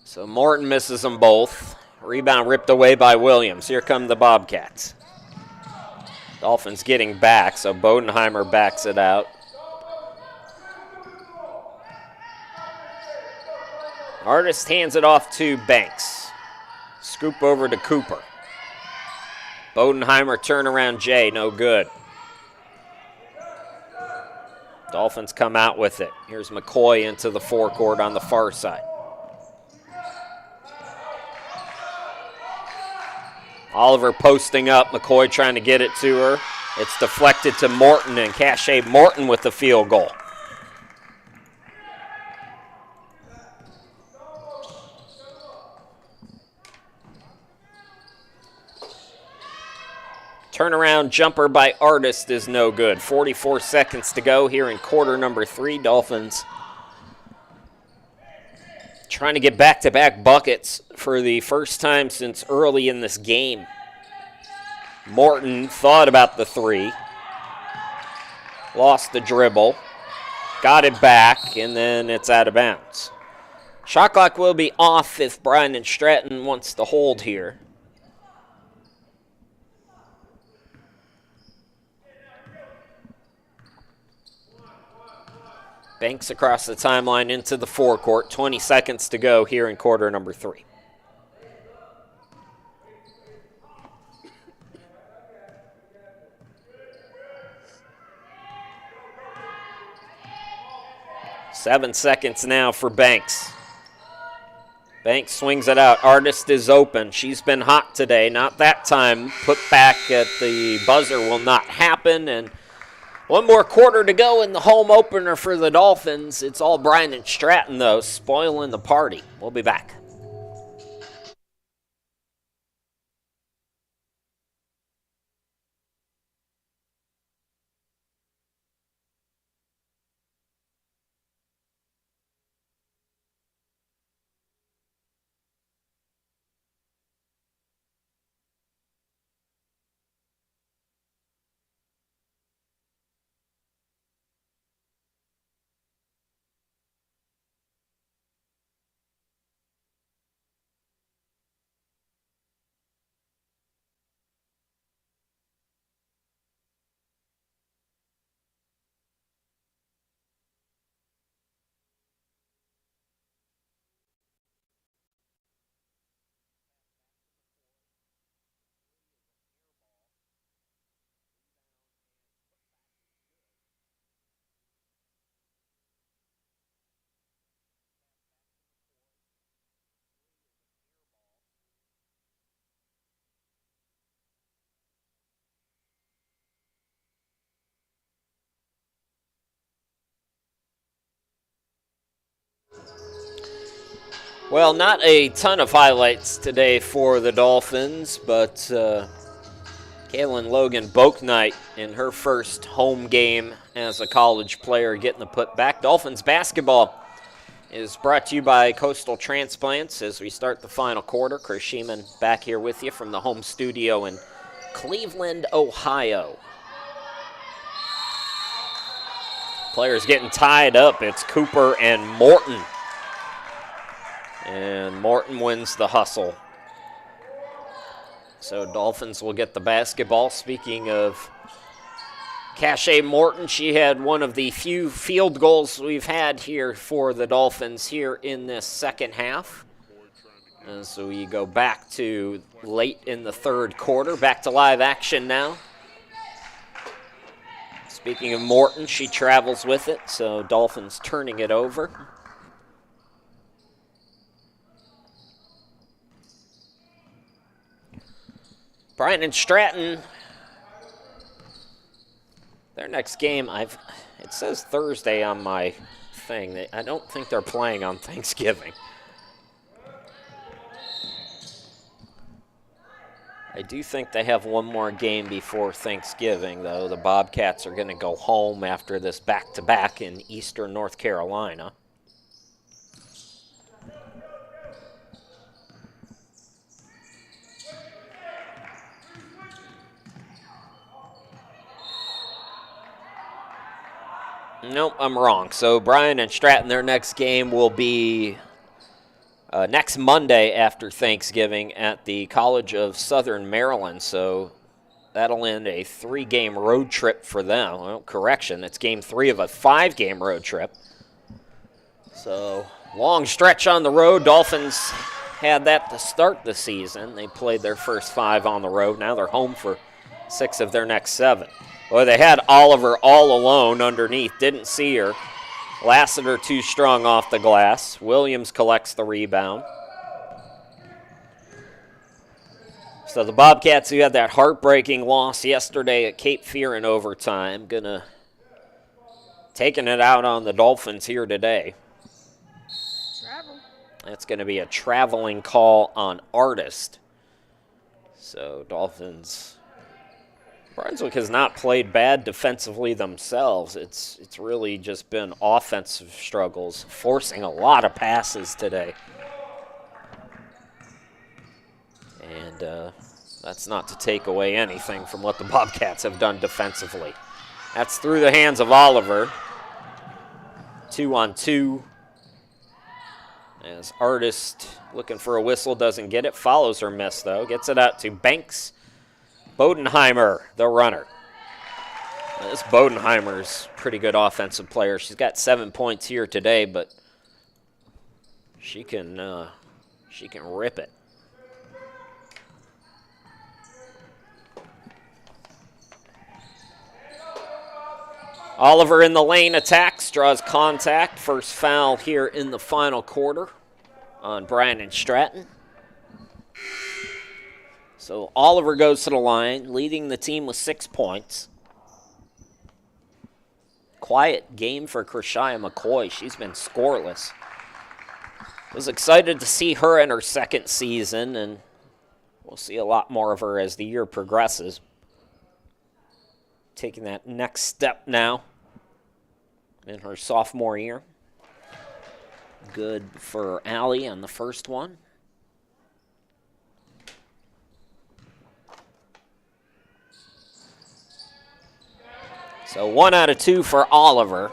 So Morton misses them both. Rebound ripped away by Williams. Here come the Bobcats. Dolphins getting back, so Bodenheimer backs it out. Artist hands it off to Banks. Scoop over to Cooper. Bodenheimer turnaround J, no good. Dolphins come out with it. Here's McCoy into the forecourt on the far side. Oliver posting up, McCoy trying to get it to her. It's deflected to Morton, and Cache Morton with the field goal. Turnaround jumper by Artist is no good. 44 seconds to go here in quarter number 3. Dolphins trying to get back-to-back buckets for the first time since early in this game. Morton thought about the 3. Lost the dribble. Got it back, and then it's out of bounds. Shot clock will be off if Bryant and Stratton wants to hold here. Banks across the timeline into the forecourt. 20 seconds to go here in quarter number 3. Seven seconds now for Banks. Banks swings it out. Artist is open. She's been hot today. Not that time. Put back at the buzzer will not happen. And one more quarter to go in the home opener for the Dolphins. It's all Bryant and Stratton, though, spoiling the party. We'll be back. Well, not a ton of highlights today for the Dolphins, but Kaylin Logan Boaknight in her first home game as a college player getting the put back. Dolphins basketball is brought to you by Coastal Transplants as we start the final quarter. Chris Sheeman back here with you from the home studio in Cleveland, Ohio. Players getting tied up. It's Cooper and Morton. And Morton wins the hustle. So Dolphins will get the basketball. Speaking of Cache Morton, she had one of the few field goals we've had here for the Dolphins here in this second half. And so we go back to late in the third quarter, back to live action now. Speaking of Morton, she travels with it, so Dolphins turning it over. Bryant and Stratton, their next game, it says Thursday on my thing. I don't think they're playing on Thanksgiving. I do think they have one more game before Thanksgiving, though. The Bobcats are going to go home after this back-to-back in eastern North Carolina. Nope, I'm wrong. So Bryant and Stratton, their next game will be next Monday after Thanksgiving at the College of Southern Maryland. So that'll end a 3-game road trip for them. Well, correction, it's game 3 of a 5-game road trip. So long stretch on the road. Dolphins had that to start the season. They played their first 5 on the road. Now they're home for 6 of their next 7. Well, they had Oliver all alone underneath. Didn't see her. Lassiter too strong off the glass. Williams collects the rebound. So the Bobcats, who had that heartbreaking loss yesterday at Cape Fear in overtime, taking it out on the Dolphins here today. That's going to be a traveling call on Artist. So Dolphins... Brunswick has not played bad defensively themselves. It's really just been offensive struggles, forcing a lot of passes today. And that's not to take away anything from what the Bobcats have done defensively. That's through the hands of Oliver. 2-on-2. As Artist looking for a whistle, doesn't get it. Follows her miss, though. Gets it out to Banks. Bodenheimer, the runner. This Bodenheimer's a pretty good offensive player. She's got 7 points here today, but she can rip it. Oliver in the lane attacks, draws contact. First foul here in the final quarter on Bryant and Stratton. So Oliver goes to the line, leading the team with 6 points. Quiet game for Krishia McCoy. She's been scoreless. Was excited to see her in her second season, and we'll see a lot more of her as the year progresses. Taking that next step now in her sophomore year. Good for Allie on the first one. So 1 out of 2 for Oliver.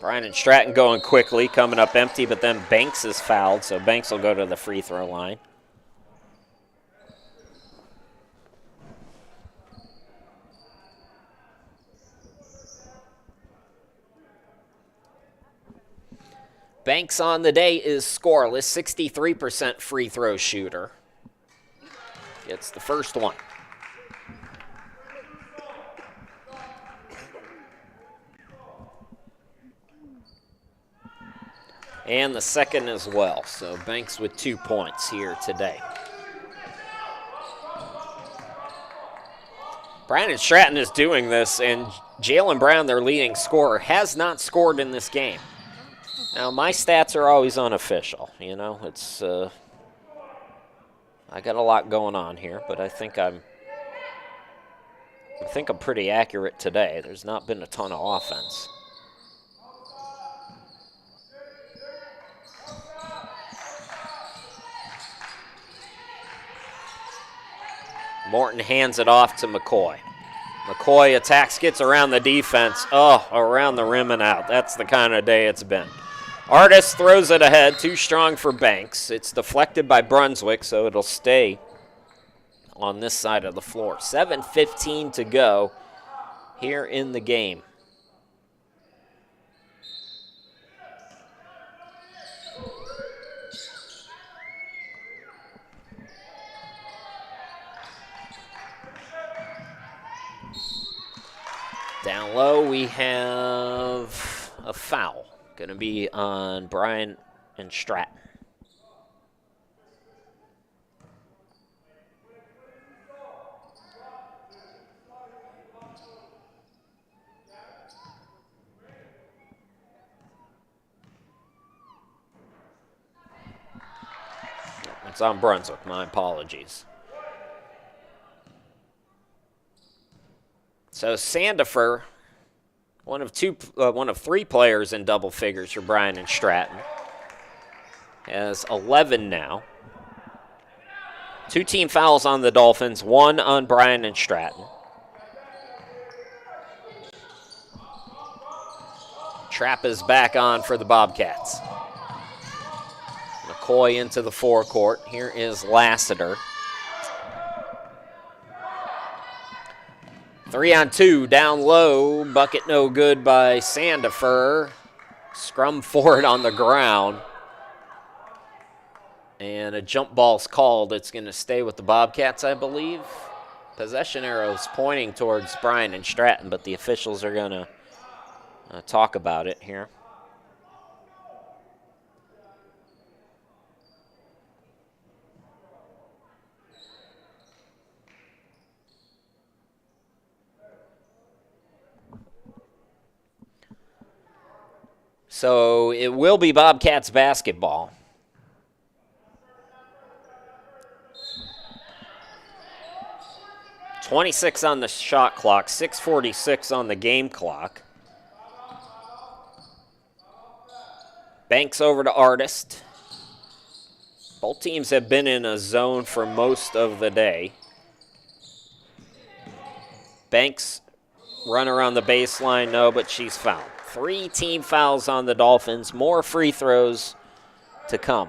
Bryant and Stratton going quickly, coming up empty, but then Banks is fouled, so Banks will go to the free throw line. Banks on the day is scoreless, 63% free throw shooter. Gets the first one. And the second as well. So Banks with 2 points here today. Brandon Stratton is doing this, and Jalen Brown, their leading scorer, has not scored in this game. Now, my stats are always unofficial. You know, it's I got a lot going on here, but I think I'm pretty accurate today. There's not been a ton of offense. Morton hands it off to McCoy. McCoy attacks, gets around the defense. Oh, around the rim and out. That's the kind of day it's been. Artist throws it ahead, too strong for Banks. It's deflected by Brunswick, so it'll stay on this side of the floor. 7:15 to go here in the game. Down low, we have a foul. Going to be on Bryant and Stratton. It's on Brunswick. My apologies. So Sandifer, one of three players in double figures for Bryant and Stratton, has 11 now. 2 team fouls on the Dolphins, 1 on Bryant and Stratton. Trap is back on for the Bobcats. McCoy into the forecourt. Here is Lassiter. 3-on-2, down low, bucket no good by Sandifer. Scrum for it on the ground. And a jump ball's called. It's going to stay with the Bobcats, I believe. Possession arrows pointing towards Bryant and Stratton, but the officials are going to talk about it here. So it will be Bobcats basketball. .26 on the shot clock, 6:46 on the game clock. Banks over to Artist. Both teams have been in a zone for most of the day. Banks run around the baseline, no, but she's fouled. 3 team fouls on the Dolphins. More free throws to come.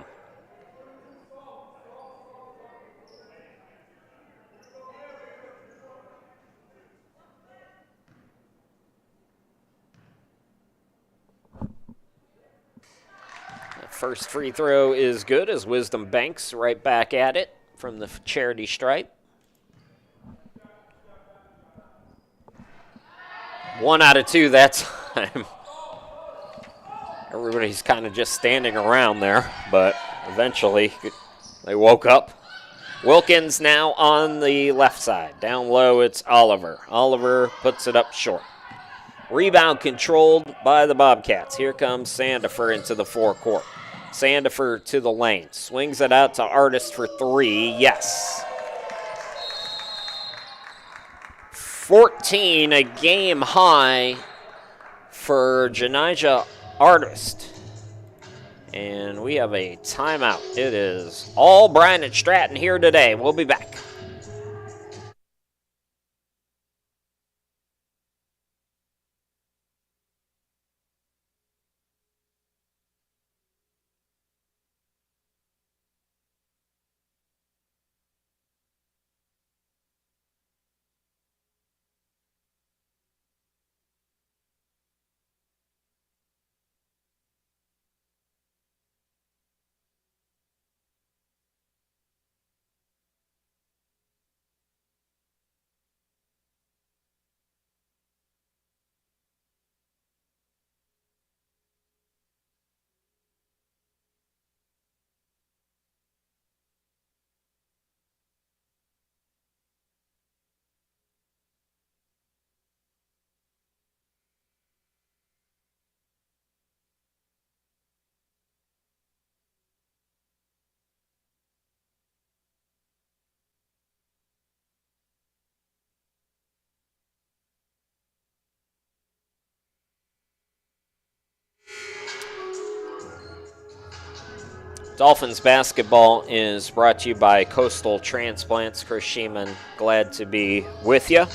The first free throw is good as Wisdom Banks right back at it from the charity stripe. 1 out of 2 that time. Everybody's kind of just standing around there, but eventually they woke up. Wilkins now on the left side. Down low, it's Oliver. Oliver puts it up short. Rebound controlled by the Bobcats. Here comes Sandifer into the forecourt. Sandifer to the lane. Swings it out to Artist for 3. Yes. 14, a game high for Janijah Artist. And we have a timeout. It is all Bryant and Stratton here today. We'll be back. Dolphins basketball is brought to you by Coastal Transplants. Chris Sheeman, glad to be with you.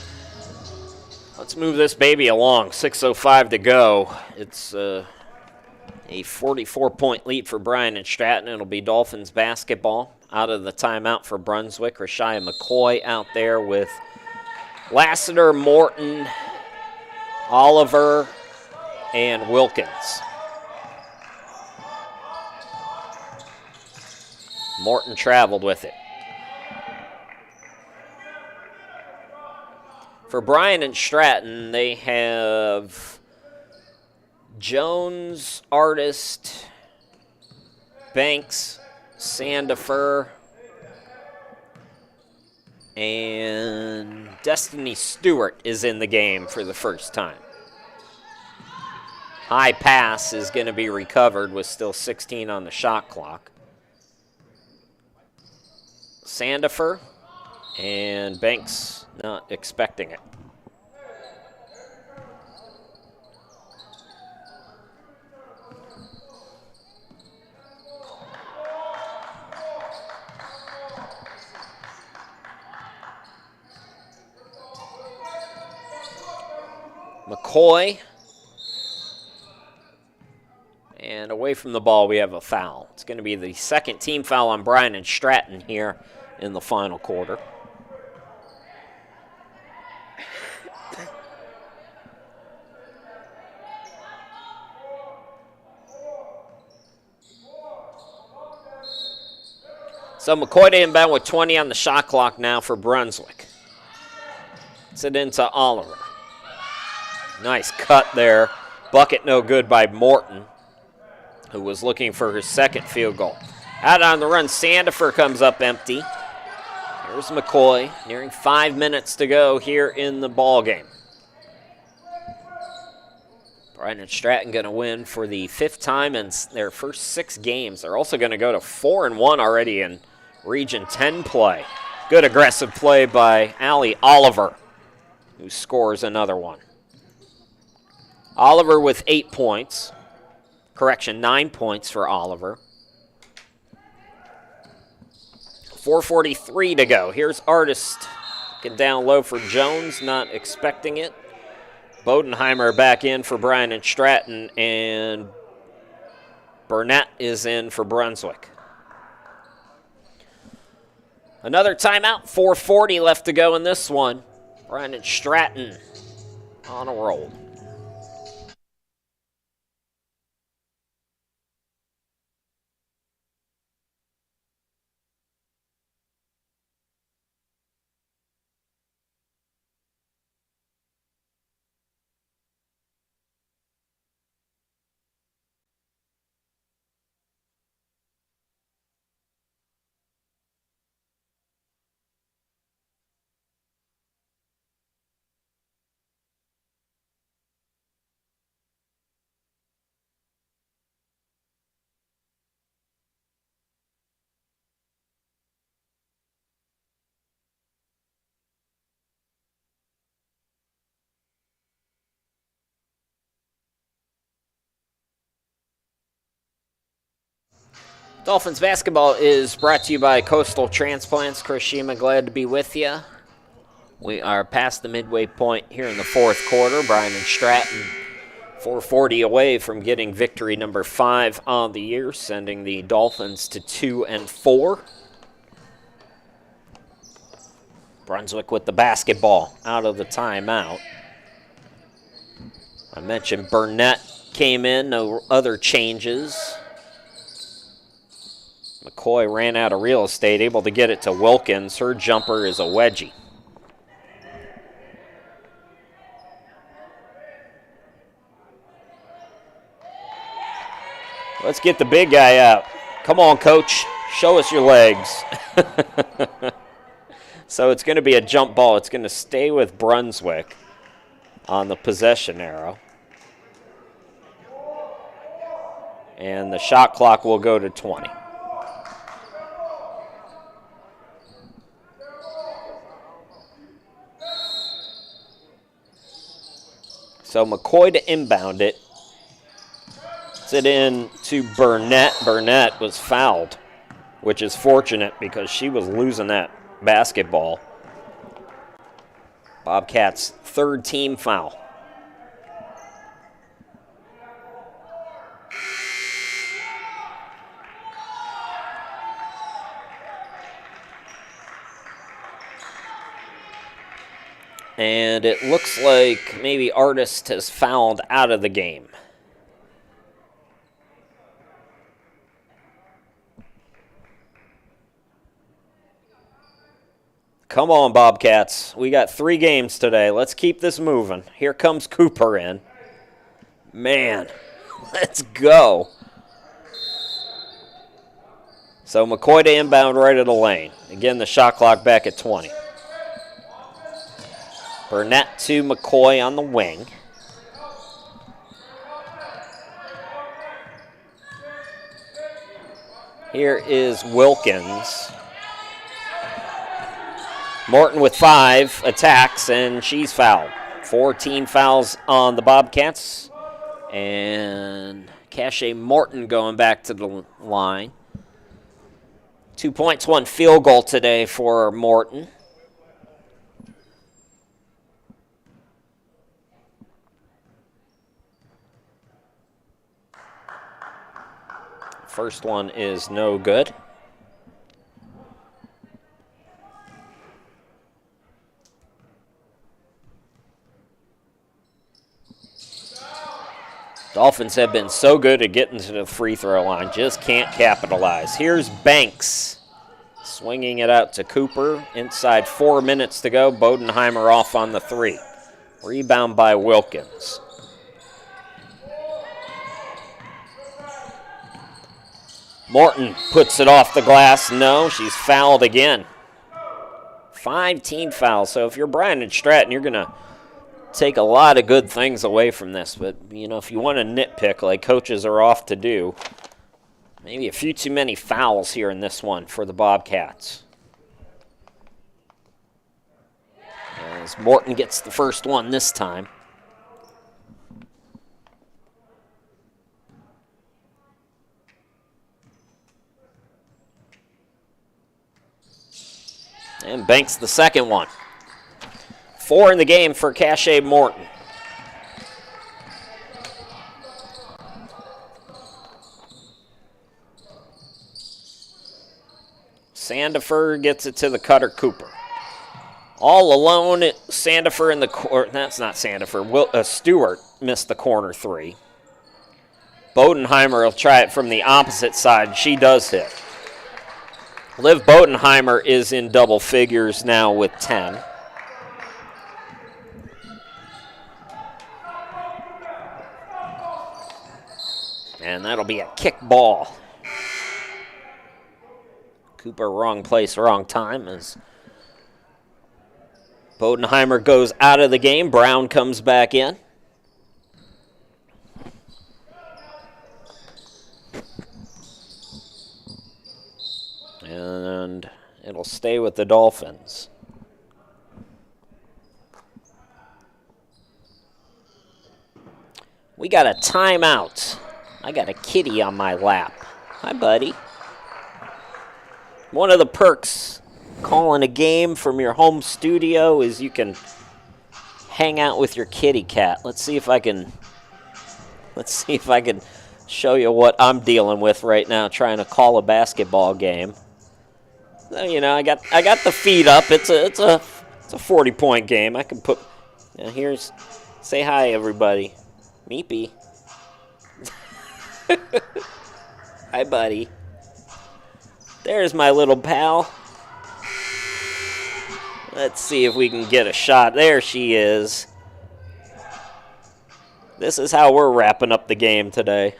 Let's move this baby along. 6:05 to go. It's a 44-point lead for Bryant and Stratton. It'll be Dolphins basketball out of the timeout for Brunswick. Rashia McCoy out there with Lassiter, Morton, Oliver, and Wilkins. Morton traveled with it. For Bryant and Stratton, they have Jones, Artist, Banks, Sandifer, and Destiny Stewart is in the game for the first time. High pass is going to be recovered with still 16 on the shot clock. Sandifer and Banks not expecting it. McCoy. And away from the ball, we have a foul. It's going to be the second team foul on Bryant and Stratton here in the final quarter. So McCoy to inbound with 20 on the shot clock now for Brunswick. It's it into Oliver. Nice cut there. Bucket no good by Morton, who was looking for his second field goal. Out on the run, Sandifer comes up empty. Here's McCoy, nearing 5 minutes to go here in the ball game. Bryant and Stratton going to win for the 5th time in their first 6 games. They're also going to go to 4-1 already in Region 10 play. Good aggressive play by Allie Oliver, who scores another one. Oliver with 8 points. Correction, 9 points for Oliver. 4:43 to go. Here's Artist. Looking down low for Jones, not expecting it. Bodenheimer back in for Bryant and Stratton, and Burnett is in for Brunswick. Another timeout, 4:40 left to go in this one. Bryant and Stratton on a roll. Dolphins basketball is brought to you by Coastal Transplants. Chris Shima, glad to be with you. We are past the midway point here in the 4th quarter. Bryant and Stratton 4:40 away from getting victory number 5 on the year, sending the Dolphins to 2-4. Brunswick with the basketball out of the timeout. I mentioned Burnett came in, no other changes. McCoy ran out of real estate, able to get it to Wilkins. Her jumper is a wedgie. Let's get the big guy out. Come on, coach. Show us your legs. So it's going to be a jump ball. It's going to stay with Brunswick on the possession arrow. And the shot clock will go to 20. So McCoy to inbound it. It's it in to Burnett. Burnett was fouled, which is fortunate because she was losing that basketball. Bobcats' 3rd team foul. And it looks like maybe Artist has fouled out of the game. Come on, Bobcats. We got 3 games today. Let's keep this moving. Here comes Cooper in. Man, let's go. So McCoy to inbound right of the lane. Again, the shot clock back at 20. Burnett to McCoy on the wing. Here is Wilkins. Morton with 5 attacks, and she's fouled. 14 fouls on the Bobcats. And Cache Morton going back to the line. 2 points, 1 field goal today for Morton. First one is no good. Dolphins have been so good at getting to the free throw line, just can't capitalize. Here's Banks swinging it out to Cooper. Inside 4 minutes to go. Bodenheimer off on the 3. Rebound by Wilkins. Morton puts it off the glass. No, she's fouled again. 5 team fouls. So if you're Bryant and Stratton, you're going to take a lot of good things away from this. But, you know, if you want to nitpick like coaches are off to do, maybe a few too many fouls here in this one for the Bobcats. As Morton gets the first one this time. And Banks the second one. 4 in the game for Cache Morton. Sandifer gets it to the cutter Cooper. All alone, Sandifer in the corner. That's not Sandifer. Stewart missed the corner 3. Bodenheimer will try it from the opposite side. She does hit. Liv Bodenheimer is in double figures now with 10. And that'll be a kick ball. Cooper, wrong place, wrong time as Bodenheimer goes out of the game. Brown comes back in. And it'll stay with the Dolphins. We got a timeout. I got a kitty on my lap. Hi, buddy. One of the perks calling a game from your home studio is you can hang out with your kitty cat. Let's see if I can show you what I'm dealing with right now trying to call a basketball game. So, you know, I got the feed up. It's a 40-point game. I can put here's say hi everybody. Meepy. Hi, buddy. There's my little pal. Let's see if we can get a shot. There she is. This is how we're wrapping up the game today.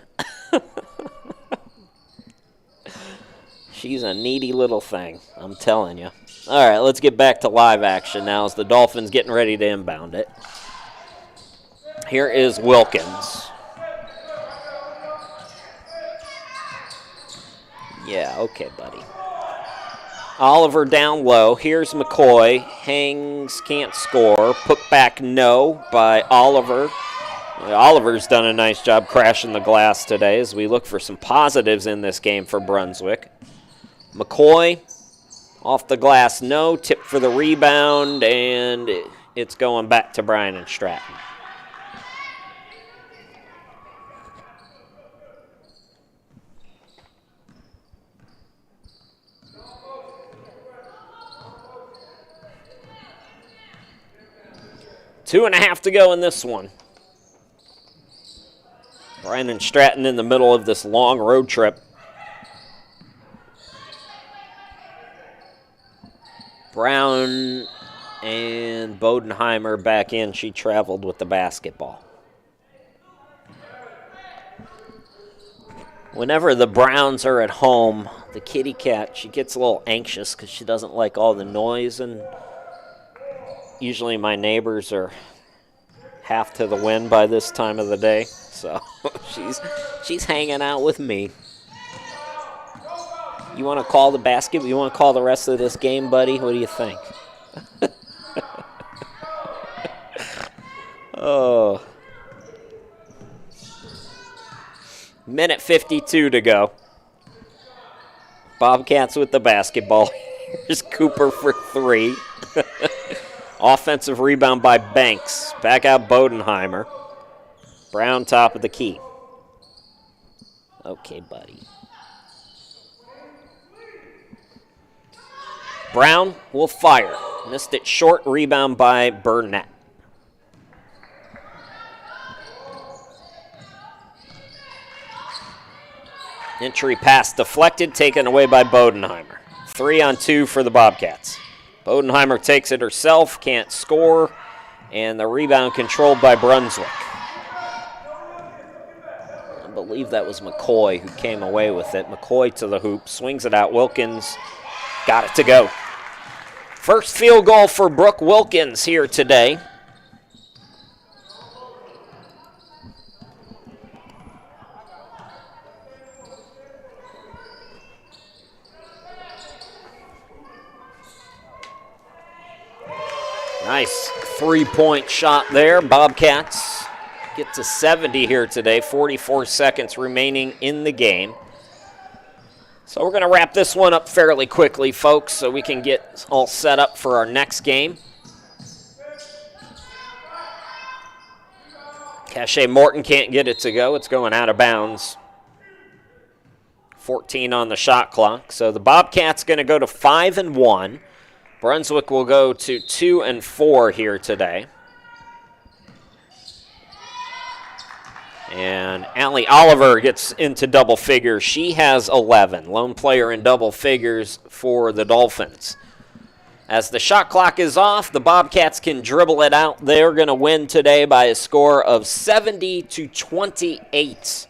She's a needy little thing, I'm telling you. All right, let's get back to live action now as the Dolphins getting ready to inbound it. Here is Wilkins. Yeah, okay, buddy. Oliver down low. Here's McCoy. Hangs, can't score. Put back no by Oliver. Oliver's done a nice job crashing the glass today as we look for some positives in this game for Brunswick. McCoy off the glass, no. Tip for the rebound, and it's going back to Bryant and Stratton. 2.5 to go in this one. Bryant and Stratton in the middle of this long road trip. Brown and Bodenheimer back in. She traveled with the basketball. Whenever the Browns are at home, the kitty cat, she gets a little anxious because she doesn't like all the noise, and usually my neighbors are half to the wind by this time of the day, so she's hanging out with me. You want to call the basket? You want to call the rest of this game, buddy? What do you think? Oh. Minute 52 to go. Bobcats with the basketball. Here's Cooper for 3. Offensive rebound by Banks. Back out Bodenheimer. Brown top of the key. Okay, buddy. Brown will fire. Missed it short. Rebound by Burnett. Entry pass deflected, taken away by Bodenheimer. 3-on-2 for the Bobcats. Bodenheimer takes it herself, can't score, and the rebound controlled by Brunswick. I believe that was McCoy who came away with it. McCoy to the hoop, swings it out. Wilkins got it to go. First field goal for Brooke Wilkins here today. Nice three-point shot there. Bobcats get to 70 here today. 44 seconds remaining in the game. So we're going to wrap this one up fairly quickly, folks, so we can get all set up for our next game. Cachet Morton can't get it to go. It's going out of bounds. 14 on the shot clock. So the Bobcats going to go to 5-1. Brunswick will go to 2-4 here today. And Allie Oliver gets into double figures. She has 11. Lone player in double figures for the Dolphins. As the shot clock is off, the Bobcats can dribble it out. They're going to win today by a score of 70-28.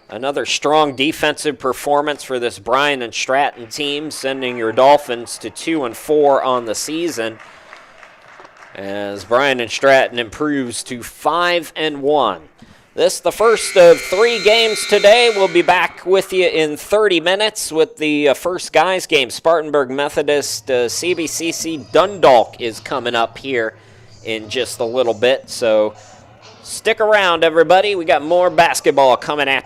Another strong defensive performance for this Bryant and Stratton team, sending your Dolphins to 2-4 on the season, as Bryant and Stratton improves to 5-1. This the first of 3 games today. We'll be back with you in 30 minutes with the first guys game. Spartanburg Methodist CBCC Dundalk is coming up here in just a little bit, so stick around, everybody. We got more basketball coming at you.